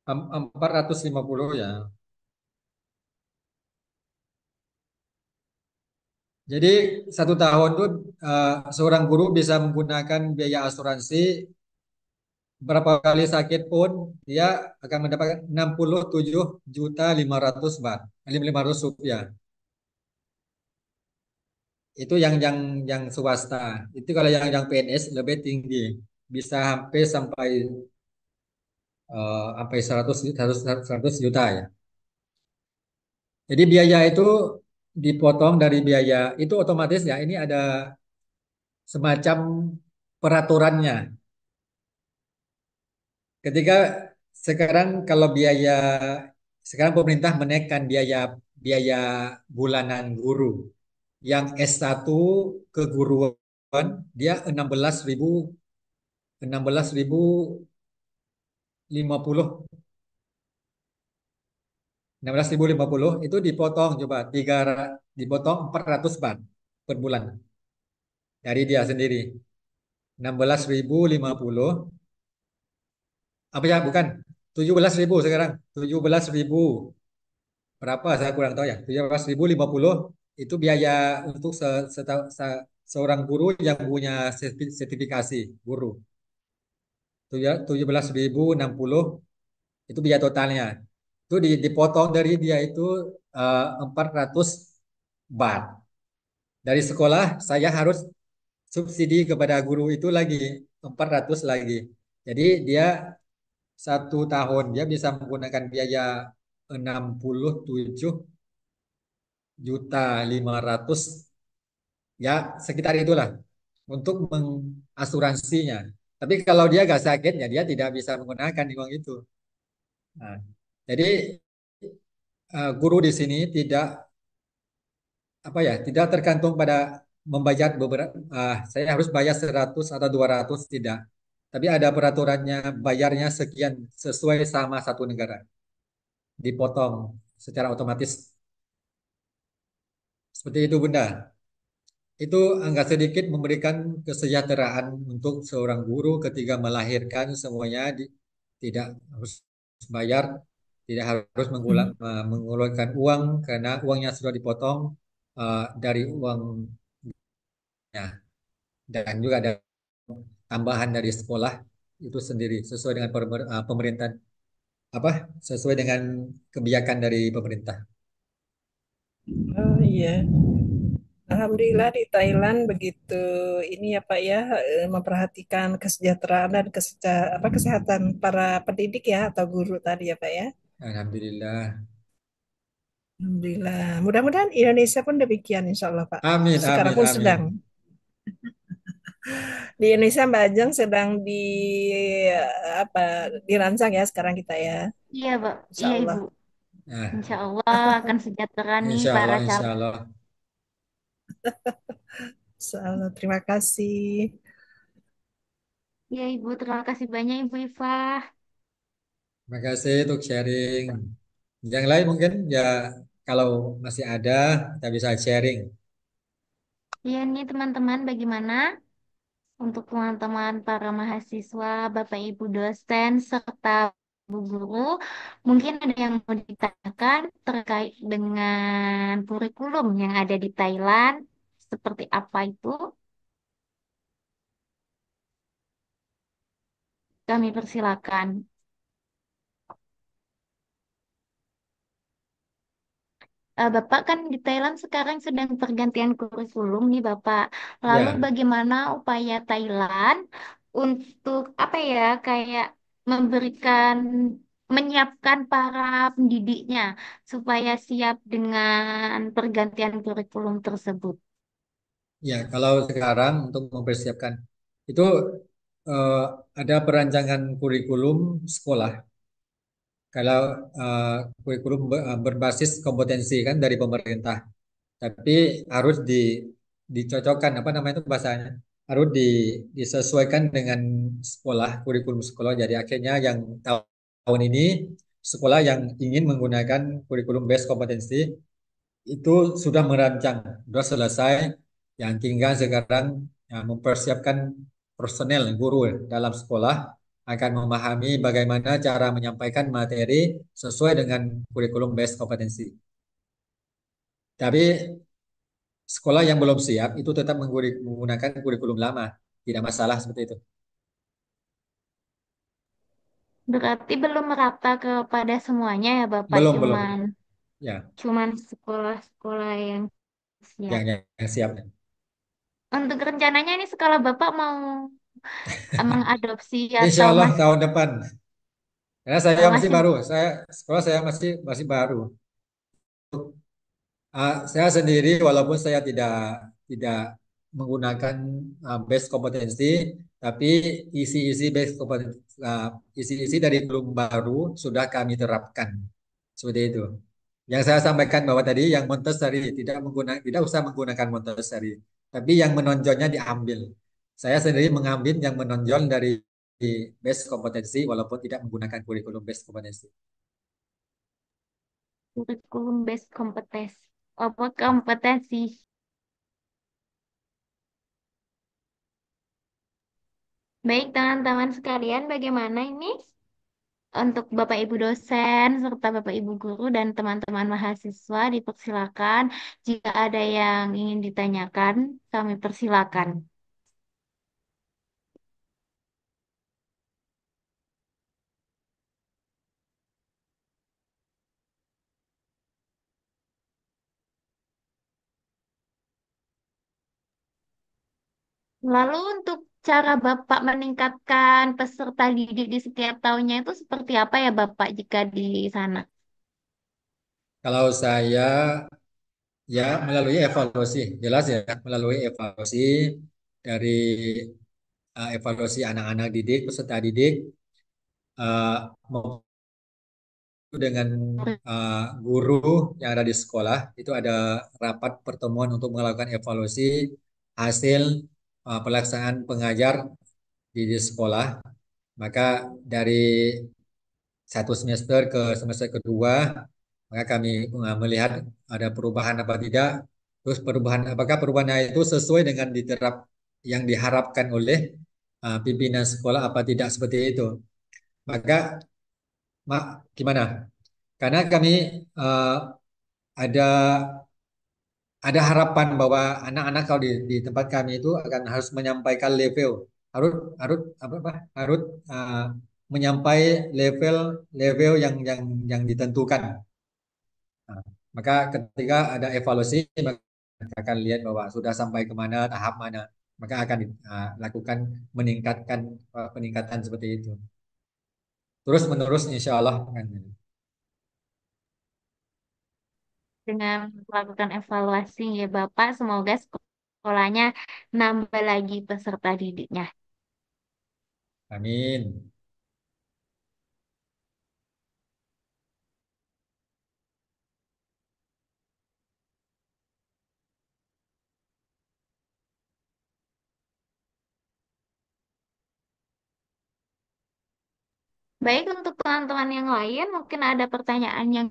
450 ya. Jadi 1 tahun tuh seorang guru bisa menggunakan biaya asuransi berapa kali sakit pun dia akan mendapatkan 67.500 baht, 500 rupiah. Itu yang swasta. Itu kalau yang PNS lebih tinggi, bisa sampai 100 juta ya. Jadi biaya itu dipotong dari biaya itu otomatis ya. Ini ada semacam peraturannya. Ketika sekarang kalau sekarang pemerintah menaikkan biaya biaya bulanan guru. Yang S1 keguruan dia 16.050 16.050 itu dipotong coba dipotong 400 baht per bulan dari dia sendiri. 16.050 apa ya, bukan, 17.000 sekarang, 17.000 berapa saya kurang tahu ya. 17.050 itu biaya untuk seorang guru yang punya sertifikasi guru. 17.060 itu biaya totalnya. Itu dipotong dari dia itu 400 baht. Dari sekolah saya harus subsidi kepada guru itu lagi 400 lagi. Jadi dia 1 tahun dia bisa menggunakan biaya 67.500, ya sekitar itulah untuk mengasuransinya. Tapi kalau dia nggak sakit ya dia tidak bisa menggunakan uang itu. Nah, jadi guru di sini tidak apa ya, tidak tergantung pada membayar beberapa, saya harus bayar 100 atau 200 tidak. Tapi ada peraturannya bayarnya sekian sesuai sama satu negara. Dipotong secara otomatis. Seperti itu Bunda. Itu agak sedikit memberikan kesejahteraan untuk seorang guru ketika melahirkan semuanya tidak harus bayar, tidak harus Hmm. mengeluarkan uang karena uangnya sudah dipotong dari uangnya, dan juga ada tambahan dari sekolah itu sendiri sesuai dengan pemerintahan apa sesuai dengan kebijakan dari pemerintah. Oh iya. Alhamdulillah di Thailand begitu ini ya Pak ya, memperhatikan kesejahteraan dan kesehatan para pendidik ya atau guru tadi ya Pak ya. Alhamdulillah. Alhamdulillah. Mudah-mudahan Indonesia pun demikian insya Allah Pak. Amin, Sekarang amin, pun amin. sedang di Indonesia Mbak Ajeng sedang apa dirancang ya sekarang kita ya. Iya, Pak. Insya Iya, Ibu. Allah. Insya Nah, Allah akan sejahtera nih insya para Allah, insya calon. Allah. Insya Allah. Terima kasih. Iya, Ibu. Terima kasih banyak, Ibu Ifa. Terima kasih untuk sharing. Yang lain mungkin ya kalau masih ada kita bisa sharing. Iya nih, teman-teman. Bagaimana untuk teman-teman para mahasiswa, Bapak Ibu dosen, serta Bu Guru, mungkin ada yang mau ditanyakan terkait dengan kurikulum yang ada di Thailand. Seperti apa itu? Kami persilakan. Bapak kan di Thailand sekarang sedang pergantian kurikulum nih Bapak. Lalu Ya, bagaimana upaya Thailand untuk apa ya kayak memberikan menyiapkan para pendidiknya supaya siap dengan pergantian kurikulum tersebut. ya kalau sekarang untuk mempersiapkan itu eh, ada perancangan kurikulum sekolah. Kalau eh, kurikulum berbasis kompetensi kan dari pemerintah, tapi harus dicocokkan apa namanya itu bahasanya. harus disesuaikan dengan sekolah, kurikulum sekolah. Jadi akhirnya yang tahun ini sekolah yang ingin menggunakan kurikulum based kompetensi itu sudah merancang, sudah selesai. Yang tinggal sekarang ya, mempersiapkan personel guru dalam sekolah akan memahami bagaimana cara menyampaikan materi sesuai dengan kurikulum based kompetensi. Tapi sekolah yang belum siap itu tetap menggunakan kurikulum lama, tidak masalah seperti itu. Berarti belum merata kepada semuanya ya Bapak, Belum, belum. cuman Ya, cuman sekolah-sekolah yang siap. yang siap. Untuk rencananya ini sekolah Bapak mau mengadopsi Insya atau Allah masih tahun depan. Karena saya masih masih baru, sekolah saya masih masih baru. Saya sendiri walaupun saya tidak menggunakan base kompetensi, tapi isi-isi base kompetensi, isi-isi dari belum baru sudah kami terapkan seperti itu. Yang saya sampaikan bahwa tadi yang Montessori tidak usah menggunakan Montessori, tapi yang menonjolnya diambil. Saya sendiri mengambil yang menonjol dari base kompetensi walaupun tidak menggunakan kurikulum base kompetensi. kurikulum based kompetensi? Apa kompetensi? Baik teman-teman sekalian, bagaimana ini untuk Bapak Ibu dosen serta Bapak Ibu guru dan teman-teman mahasiswa dipersilakan jika ada yang ingin ditanyakan, kami persilakan. Lalu untuk cara Bapak meningkatkan peserta didik di setiap tahunnya itu seperti apa ya Bapak jika di sana? Kalau saya ya melalui evaluasi, jelas ya melalui evaluasi dari evaluasi anak-anak didik, peserta didik, maupun dengan guru yang ada di sekolah, itu ada rapat pertemuan untuk melakukan evaluasi hasil pelaksanaan pengajar di sekolah. Maka dari satu semester ke semester kedua, maka kami melihat ada perubahan apa tidak. Terus apakah perubahannya itu sesuai dengan yang diharapkan oleh pimpinan sekolah apa tidak seperti itu. Maka gimana? Karena kami uh, ada ada harapan bahwa anak-anak kalau di tempat kami itu akan harus menyampaikan level, harus harus apa harus uh, menyampai level level yang ditentukan. Nah, maka ketika ada evaluasi, maka akan lihat bahwa sudah sampai kemana, tahap mana, maka akan lakukan peningkatan seperti itu. Terus menerus, insya Allah. Dengan melakukan evaluasi ya Bapak, semoga sekolahnya nambah lagi peserta didiknya. Amin. Baik, untuk teman-teman yang lain, mungkin ada pertanyaan yang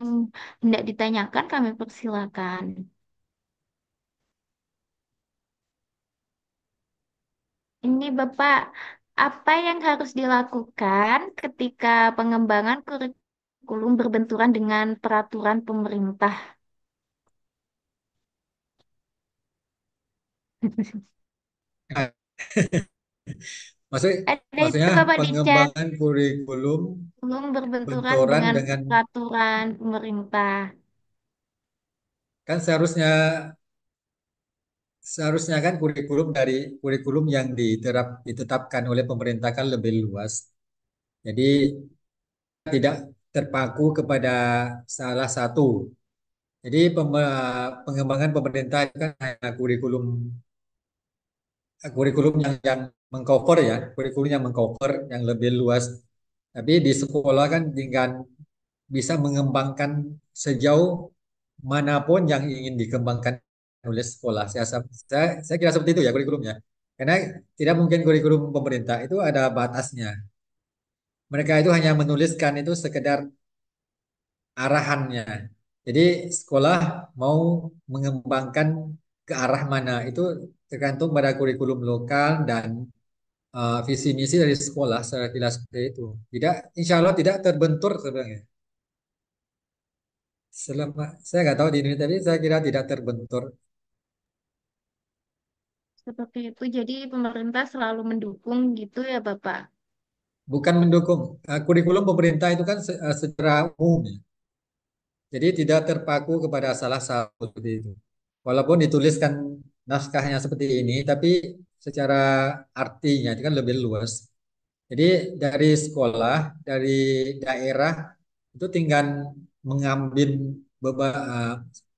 tidak ditanyakan, kami persilakan. Ini Bapak, apa yang harus dilakukan ketika pengembangan kurikulum berbenturan dengan peraturan pemerintah? Maksud, Ada itu maksudnya Bapak di chat, pengembangan kurikulum kurikulum berbenturan benturan dengan dengan peraturan pemerintah. kan seharusnya kan kurikulum yang ditetapkan oleh pemerintah kan lebih luas. Jadi tidak terpaku kepada salah satu. Jadi pengembangan pemerintah itu kan hanya kurikulum yang mengcover ya, kurikulum yang mengcover yang lebih luas. Tapi di sekolah kan tinggal bisa mengembangkan sejauh manapun yang ingin dikembangkan oleh sekolah. Saya kira seperti itu ya kurikulumnya. Karena tidak mungkin kurikulum pemerintah itu ada batasnya. Mereka itu hanya menuliskan itu sekedar arahannya. Jadi sekolah mau mengembangkan ke arah mana itu tergantung pada kurikulum lokal dan visi misi dari sekolah secara jelas seperti itu. Tidak, insya Allah tidak terbentur sebenarnya. Selama saya nggak tahu di Indonesia, tapi saya kira tidak terbentur. Seperti itu. Jadi pemerintah selalu mendukung gitu ya, Bapak. Bukan mendukung kurikulum pemerintah itu kan secara umum ya. Jadi tidak terpaku kepada salah satu seperti itu. Walaupun dituliskan naskahnya seperti ini, tapi secara artinya itu kan lebih luas. Jadi dari sekolah, dari daerah itu tinggal mengambil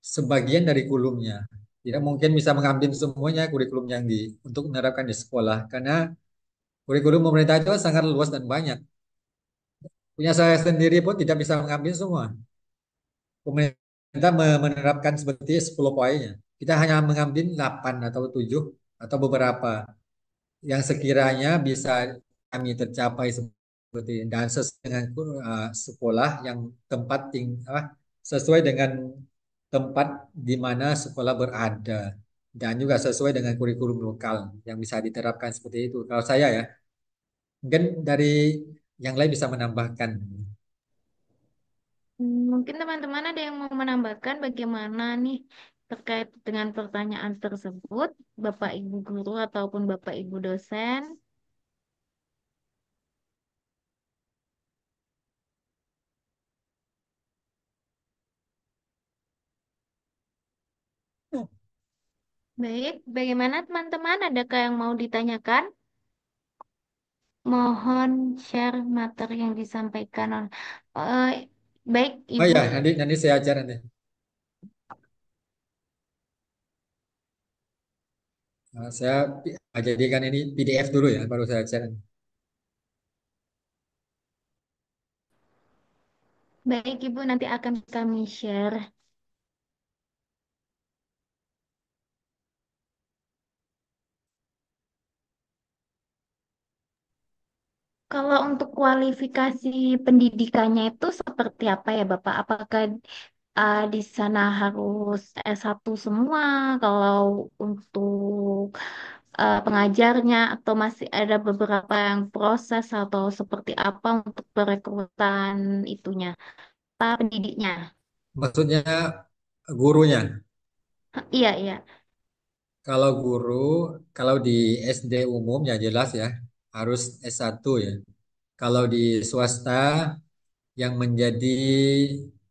sebagian dari kurikulumnya. Tidak mungkin bisa mengambil semuanya kurikulum yang untuk menerapkan di sekolah karena kurikulum pemerintah itu sangat luas dan banyak. Punya saya sendiri pun tidak bisa mengambil semua. Pemerintah menerapkan seperti 10 poinnya. Kita hanya mengambil 8 atau 7 atau beberapa yang sekiranya bisa kami tercapai seperti ini. Dan sesuai dengan sekolah yang sesuai dengan tempat di mana sekolah berada dan juga sesuai dengan kurikulum lokal yang bisa diterapkan seperti itu. Kalau saya ya, mungkin dari yang lain bisa menambahkan. Mungkin teman-teman ada yang mau menambahkan bagaimana nih terkait dengan pertanyaan tersebut, Bapak Ibu guru ataupun Bapak Ibu dosen. Baik, bagaimana teman-teman? Adakah yang mau ditanyakan? Mohon share materi yang disampaikan. Eh, baik, Oh Ibu. ya, nanti saya ajar nanti. Saya jadikan ini PDF dulu ya, baru saya ajar. Baik, Ibu, nanti akan kami share. Kalau untuk kualifikasi pendidikannya itu seperti apa ya, Bapak? Apakah di sana harus S1 semua? Kalau untuk pengajarnya atau masih ada beberapa yang proses atau seperti apa untuk perekrutan itunya, Pak pendidiknya? Maksudnya gurunya. Iya, iya. Kalau guru, kalau di SD umum ya jelas ya, harus S1 ya. Kalau di swasta yang menjadi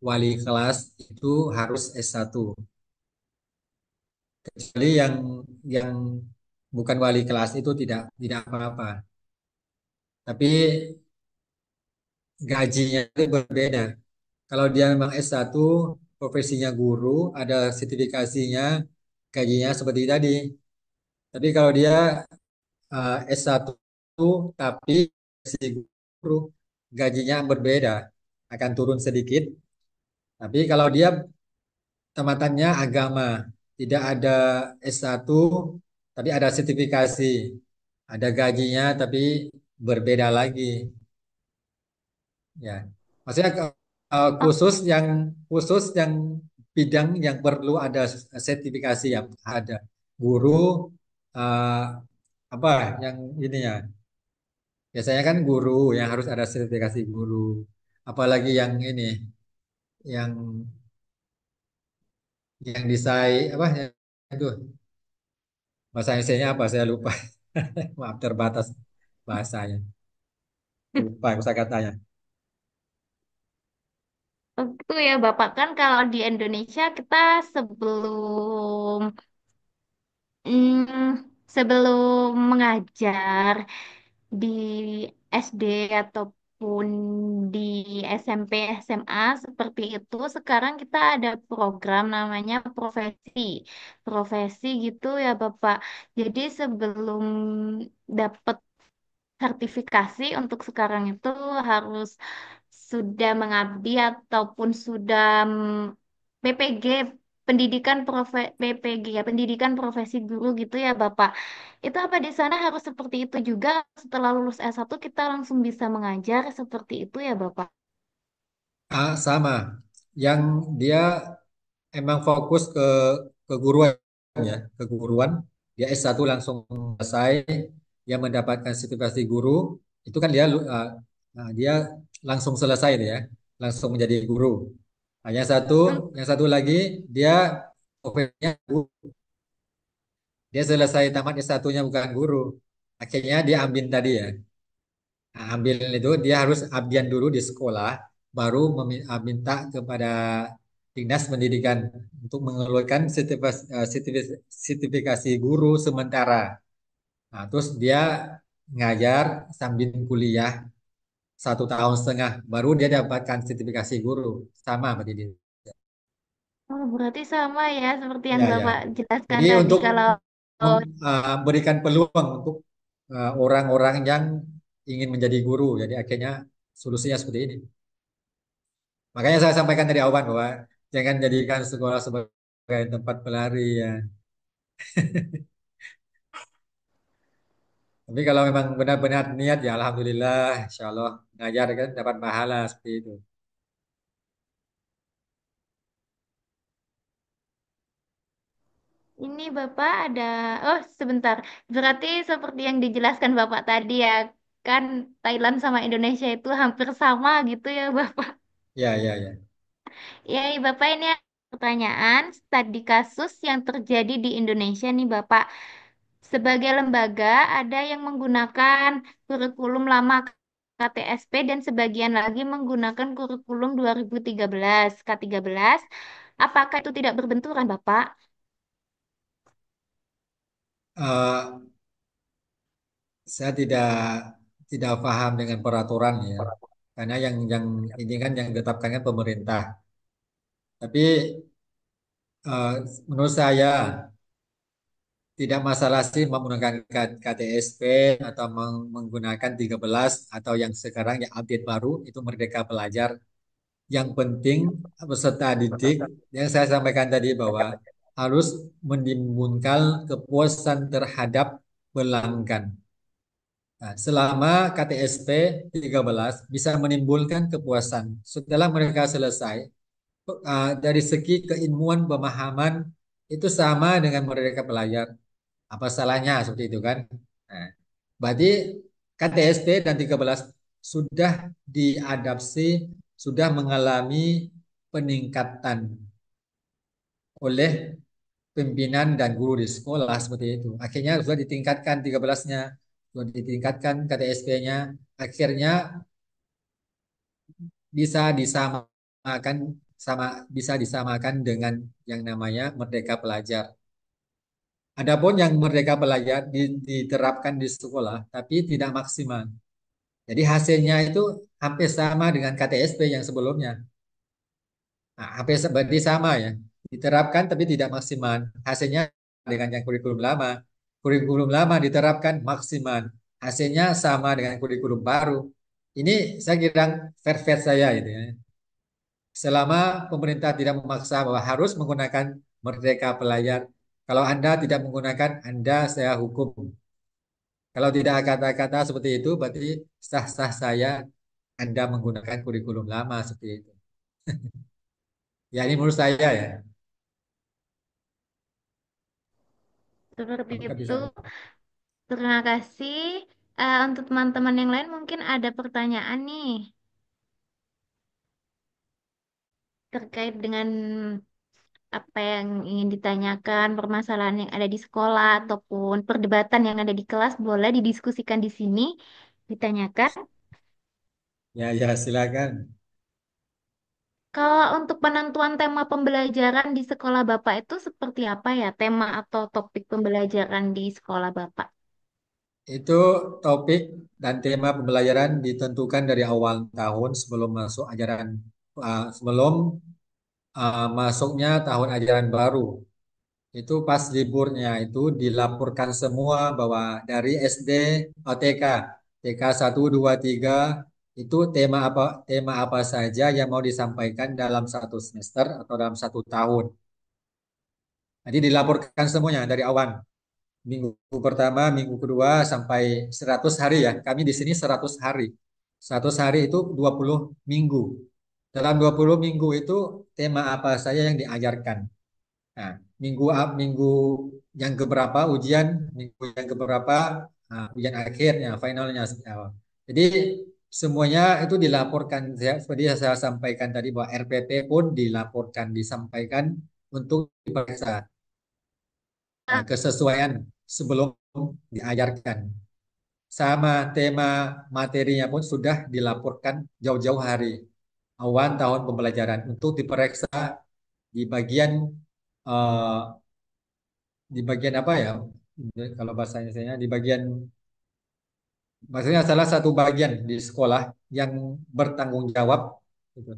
wali kelas itu harus S1. Kecuali yang bukan wali kelas itu tidak apa-apa. Tapi gajinya itu berbeda. Kalau dia memang S1, profesinya guru, ada sertifikasinya, gajinya seperti tadi. Tapi kalau dia S1 tapi si guru gajinya berbeda, akan turun sedikit. Tapi kalau dia tamatannya agama, tidak ada S1 tapi ada sertifikasi, ada gajinya tapi berbeda lagi. Ya, maksudnya Oh, khusus yang bidang yang perlu ada sertifikasi yang ada guru eh, apa yang ini ya. Biasanya kan guru yang harus ada sertifikasi guru. Apalagi yang ini, yang desain apa ya, itu bahasa Indonesia apa saya lupa. Maaf terbatas bahasanya. Lupa kosakatanya. itu ya Bapak kan kalau di Indonesia kita sebelum sebelum mengajar di SD ataupun di SMP, SMA seperti itu, sekarang kita ada program namanya profesi. Profesi gitu ya Bapak. Jadi sebelum dapat sertifikasi untuk sekarang itu harus sudah mengabdi ataupun sudah PPG. pendidikan PPG ya, pendidikan profesi guru gitu ya Bapak. Itu apa di sana harus seperti itu juga setelah lulus S1 kita langsung bisa mengajar seperti itu ya Bapak? Sama. Yang dia emang fokus ke keguruan ya, keguruan. Dia S1 langsung selesai, dia mendapatkan sertifikasi guru, itu kan dia langsung selesai dia, langsung menjadi guru. Nah, Hmm. yang satu lagi dia profesinya guru. Dia selesai tamat S1-nya bukan guru. Akhirnya dia ambil tadi ya. Nah, ambil itu dia harus abdian dulu di sekolah, baru minta kepada Dinas Pendidikan untuk mengeluarkan sertifikasi guru sementara. Nah, terus dia ngajar sambil kuliah 1,5 tahun, baru dia dapatkan sertifikasi guru. Sama berarti dia. Oh, berarti sama ya seperti yang Ya, ya. Bapak jelaskan Jadi tadi untuk kalau memberikan peluang untuk orang-orang yang ingin menjadi guru. Jadi akhirnya solusinya seperti ini. Makanya saya sampaikan dari awal bahwa jangan jadikan sekolah sebagai tempat pelarian. Tapi kalau memang benar-benar niat ya Alhamdulillah, Insya Allah ngajar kan dapat pahala seperti itu. ini Bapak ada, oh sebentar, berarti seperti yang dijelaskan Bapak tadi ya, kan Thailand sama Indonesia itu hampir sama gitu ya Bapak. Ya, ya, ya. Ya, Bapak ini ada pertanyaan studi kasus yang terjadi di Indonesia nih Bapak. Sebagai lembaga ada yang menggunakan kurikulum lama KTSP dan sebagian lagi menggunakan kurikulum 2013 K13. Apakah itu tidak berbenturan Bapak? Eh, saya tidak paham dengan peraturan ya, karena yang ini kan yang ditetapkan kan pemerintah. Tapi eh, menurut saya tidak masalah sih menggunakan KTSP atau menggunakan 13 atau yang sekarang yang update baru itu Merdeka Belajar. Yang penting peserta didik yang saya sampaikan tadi bahwa harus menimbulkan kepuasan terhadap pelanggan. Nah, selama KTSP 13 bisa menimbulkan kepuasan. Setelah mereka selesai, dari segi keilmuan pemahaman itu sama dengan Merdeka Belajar. Apa salahnya seperti itu kan? Nah, berarti KTSP dan 13 sudah diadapsi, sudah mengalami peningkatan oleh pimpinan dan guru di sekolah seperti itu. Akhirnya sudah ditingkatkan 13-nya, sudah ditingkatkan KTSP-nya. Akhirnya bisa disamakan bisa disamakan dengan yang namanya Merdeka Belajar. Adapun yang Merdeka Belajar diterapkan di sekolah, tapi tidak maksimal. Jadi hasilnya itu hampir sama dengan KTSP yang sebelumnya. Nah, berarti sama ya. Diterapkan tapi tidak maksimal. Hasilnya dengan yang kurikulum lama. Kurikulum lama diterapkan maksimal. Hasilnya sama dengan kurikulum baru. Ini saya kira fair-fair saya itu ya. Selama pemerintah tidak memaksa bahwa harus menggunakan Merdeka Belajar. Kalau Anda tidak menggunakan, Anda saya hukum. Kalau tidak kata-kata seperti itu, berarti sah-sah saya Anda menggunakan kurikulum lama seperti itu. Ya, ini menurut saya ya. Seperti Apakah itu. bisa? Terima kasih. Untuk teman-teman yang lain mungkin ada pertanyaan nih terkait dengan apa yang ingin ditanyakan, permasalahan yang ada di sekolah ataupun perdebatan yang ada di kelas, boleh didiskusikan di sini, ditanyakan. Ya, ya, silakan. Kalau untuk penentuan tema pembelajaran di sekolah Bapak itu seperti apa ya? Tema atau topik pembelajaran di sekolah Bapak? Itu topik dan tema pembelajaran ditentukan dari awal tahun sebelum masuk sebelum masuknya tahun ajaran baru. Itu pas liburnya itu dilaporkan semua bahwa dari SD atau TK 1, 2, 3 itu tema apa saja yang mau disampaikan dalam satu semester atau dalam satu tahun. Jadi dilaporkan semuanya dari awan. Minggu pertama, minggu kedua sampai 100 hari ya. Kami di sini 100 hari. 100 hari itu 20 minggu. Dalam 20 minggu itu tema apa saja yang diajarkan. Nah, minggu yang keberapa ujian, minggu yang keberapa ujian akhirnya, finalnya. Jadi semuanya itu dilaporkan. Seperti yang saya sampaikan tadi bahwa RPP pun dilaporkan, disampaikan untuk diperiksa kesesuaian sebelum diajarkan. Sama tema materinya pun sudah dilaporkan jauh-jauh hari awal tahun pembelajaran untuk diperiksa di bagian eh, di bagian apa ya? Kalau bahasanya saya di bagian maksudnya salah satu bagian di sekolah yang bertanggung jawab gitu.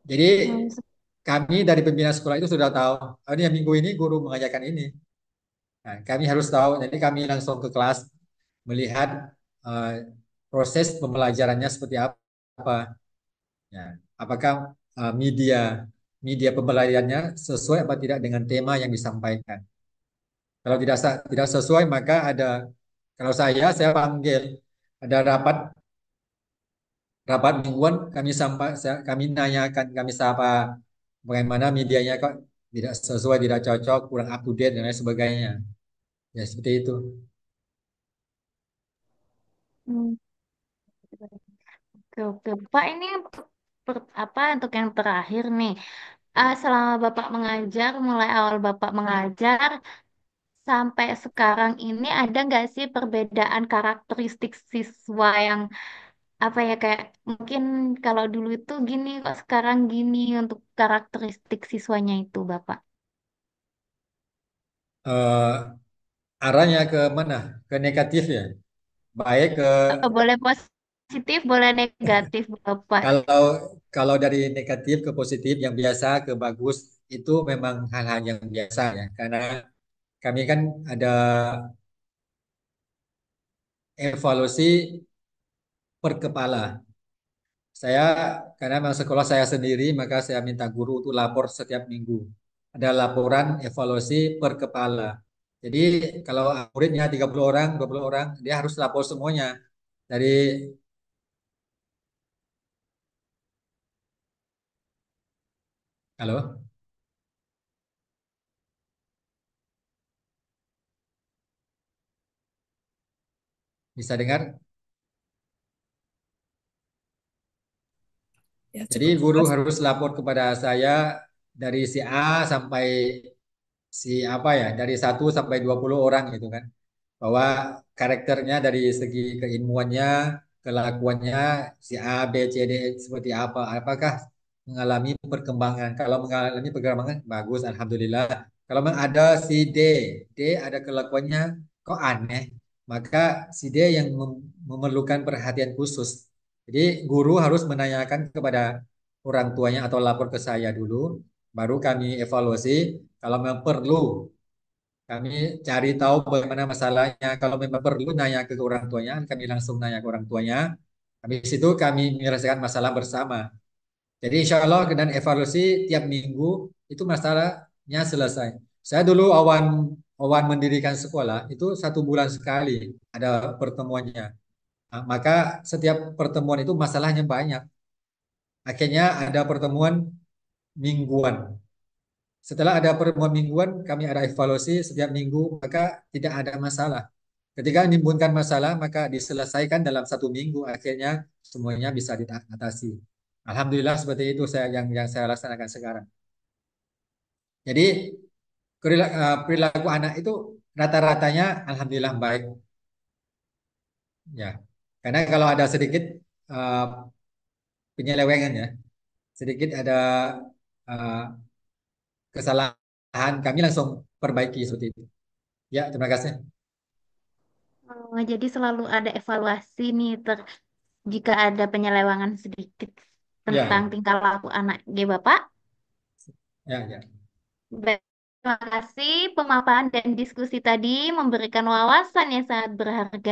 Jadi Hmm, kami dari pembina sekolah itu sudah tahu, oh, ini minggu ini guru mengajarkan ini. Nah, kami harus tahu, jadi kami langsung ke kelas melihat eh, proses pembelajarannya seperti apa. Ya, apakah media media pembelajarannya sesuai apa tidak dengan tema yang disampaikan. Kalau tidak sesuai maka ada kalau saya panggil ada rapat rapat mingguan kami nanyakan kami sapa bagaimana medianya kok tidak sesuai tidak cocok kurang up to date dan lain sebagainya. Ya seperti itu. hmm, oke, oke. Pak, ini apa untuk yang terakhir nih. Selama Bapak mengajar, mulai awal Bapak mengajar sampai sekarang ini ada nggak sih perbedaan karakteristik siswa yang apa ya kayak mungkin kalau dulu itu gini kok sekarang gini untuk karakteristik siswanya itu Bapak? Eh, arahnya ke mana? Ke negatif ya. Baik ke Boleh positif, boleh negatif Bapak. kalau kalau dari negatif ke positif yang biasa ke bagus itu memang hal-hal yang biasa ya. Karena kami kan ada evaluasi per kepala. Saya karena memang sekolah saya sendiri maka saya minta guru untuk lapor setiap minggu. Ada laporan evaluasi per kepala. Jadi kalau muridnya 30 orang, 20 orang, dia harus lapor semuanya. Dari halo, bisa dengar? Ya, Jadi cukup guru jelas. harus lapor kepada saya dari si A sampai si apa ya, dari 1 sampai 20 orang gitu kan. Bahwa karakternya dari segi keilmuannya, kelakuannya si A, B, C, D seperti apa. Apakah mengalami perkembangan? Kalau mengalami perkembangan bagus, alhamdulillah. Kalau memang ada si D, D ada kelakuannya kok aneh, maka si D yang memerlukan perhatian khusus. Jadi guru harus menanyakan kepada orang tuanya atau lapor ke saya dulu, baru kami evaluasi. Kalau memang perlu kami cari tahu bagaimana masalahnya. Kalau memang perlu nanya ke orang tuanya, kami langsung nanya ke orang tuanya. Habis itu kami menyelesaikan masalah bersama. Jadi insya Allah dengan evaluasi tiap minggu itu masalahnya selesai. Saya dulu awan awan mendirikan sekolah itu 1 bulan sekali ada pertemuannya. Maka setiap pertemuan itu masalahnya banyak. Akhirnya ada pertemuan mingguan. Setelah ada pertemuan mingguan, kami ada evaluasi setiap minggu, maka tidak ada masalah. Ketika menimbulkan masalah, maka diselesaikan dalam 1 minggu. Akhirnya semuanya bisa diatasi. Alhamdulillah seperti itu yang saya laksanakan sekarang. Jadi perilaku anak itu rata-ratanya alhamdulillah baik. Ya, karena kalau ada sedikit eh, penyelewengan ya, sedikit ada eh, kesalahan, kami langsung perbaiki seperti itu. Ya, terima kasih. Jadi selalu ada evaluasi nih jika ada penyelewangan sedikit tentang Ya, tingkah laku anak G Bapak. ya, ya. Baik, terima kasih pemaparan dan diskusi tadi memberikan wawasan yang sangat berharga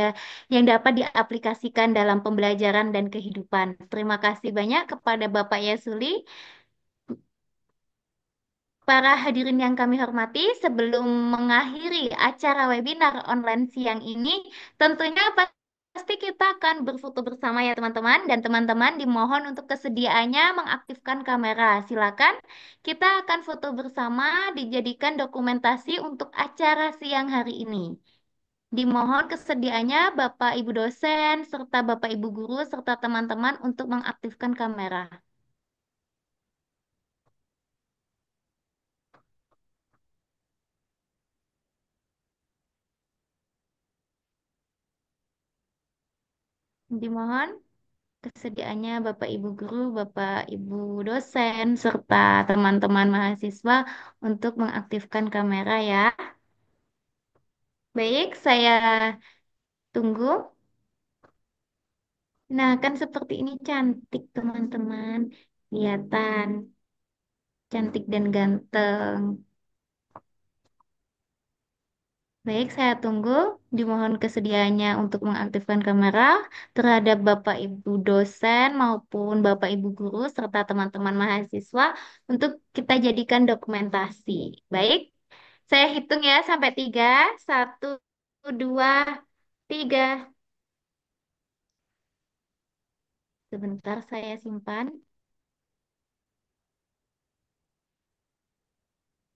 yang dapat diaplikasikan dalam pembelajaran dan kehidupan. Terima kasih banyak kepada Bapak Yasuli. para hadirin yang kami hormati, sebelum mengakhiri acara webinar online siang ini, tentunya pasti kita akan berfoto bersama ya teman-teman, dan teman-teman dimohon untuk kesediaannya mengaktifkan kamera. Silakan, kita akan foto bersama dijadikan dokumentasi untuk acara siang hari ini. Dimohon kesediaannya Bapak Ibu dosen, serta Bapak Ibu guru, serta teman-teman untuk mengaktifkan kamera. Dimohon kesediaannya Bapak Ibu guru, Bapak Ibu dosen, serta teman-teman mahasiswa untuk mengaktifkan kamera ya. Baik, saya tunggu. Nah, kan seperti ini cantik teman-teman. Kelihatan cantik dan ganteng. Baik, saya tunggu. Dimohon kesediaannya untuk mengaktifkan kamera terhadap Bapak Ibu dosen maupun Bapak Ibu guru serta teman-teman mahasiswa untuk kita jadikan dokumentasi. Baik, saya hitung ya sampai 3. 1, 2, 3. Sebentar saya simpan.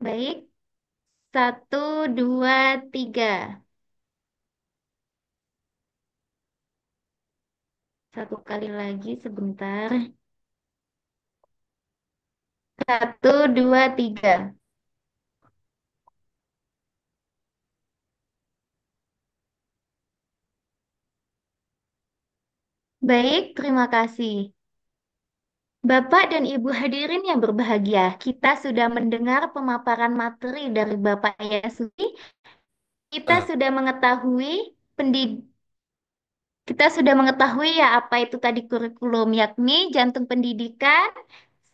Baik, 1, 2, 3. Satu kali lagi sebentar. 1, 2, 3. Baik, terima kasih. Bapak dan Ibu hadirin yang berbahagia, kita sudah mendengar pemaparan materi dari Bapak Yasuki. Kita Ah, sudah mengetahui pendid Kita sudah mengetahui ya apa itu tadi kurikulum, yakni jantung pendidikan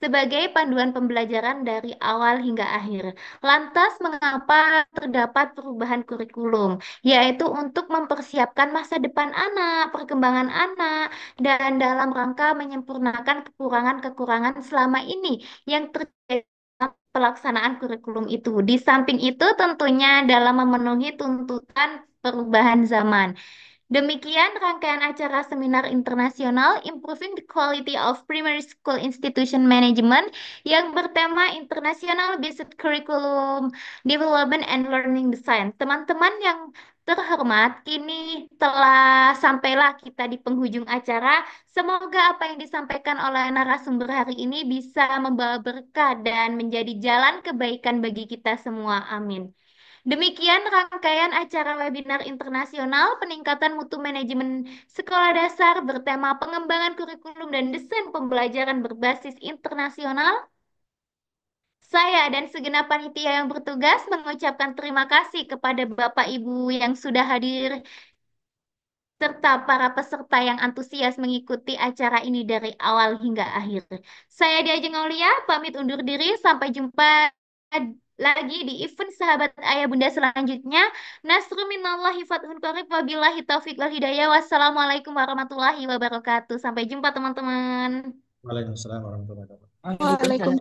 sebagai panduan pembelajaran dari awal hingga akhir. Lantas, mengapa terdapat perubahan kurikulum? Yaitu untuk mempersiapkan masa depan anak, perkembangan anak, dan dalam rangka menyempurnakan kekurangan-kekurangan selama ini yang terjadi dalam pelaksanaan kurikulum itu. Di samping itu, tentunya dalam memenuhi tuntutan perubahan zaman. Demikian rangkaian acara seminar internasional Improving the Quality of Primary School Institution Management yang bertema International Based Curriculum Development and Learning Design. Teman-teman yang terhormat, kini telah sampailah kita di penghujung acara. Semoga apa yang disampaikan oleh narasumber hari ini bisa membawa berkah dan menjadi jalan kebaikan bagi kita semua. Amin. Demikian rangkaian acara webinar internasional peningkatan mutu manajemen sekolah dasar bertema pengembangan kurikulum dan desain pembelajaran berbasis internasional. Saya dan segenap panitia yang bertugas mengucapkan terima kasih kepada Bapak Ibu yang sudah hadir serta para peserta yang antusias mengikuti acara ini dari awal hingga akhir. Saya Diajeng Aulia, pamit undur diri. Sampai jumpa lagi di event Sahabat Ayah Bunda selanjutnya. Nasrul minallahi fathun qarib wabillahi taufiq wal hidayah. Wassalamualaikum warahmatullahi wabarakatuh. Sampai jumpa teman-teman. Waalaikumsalam warahmatullahi wabarakatuh. Waalaikumsalam.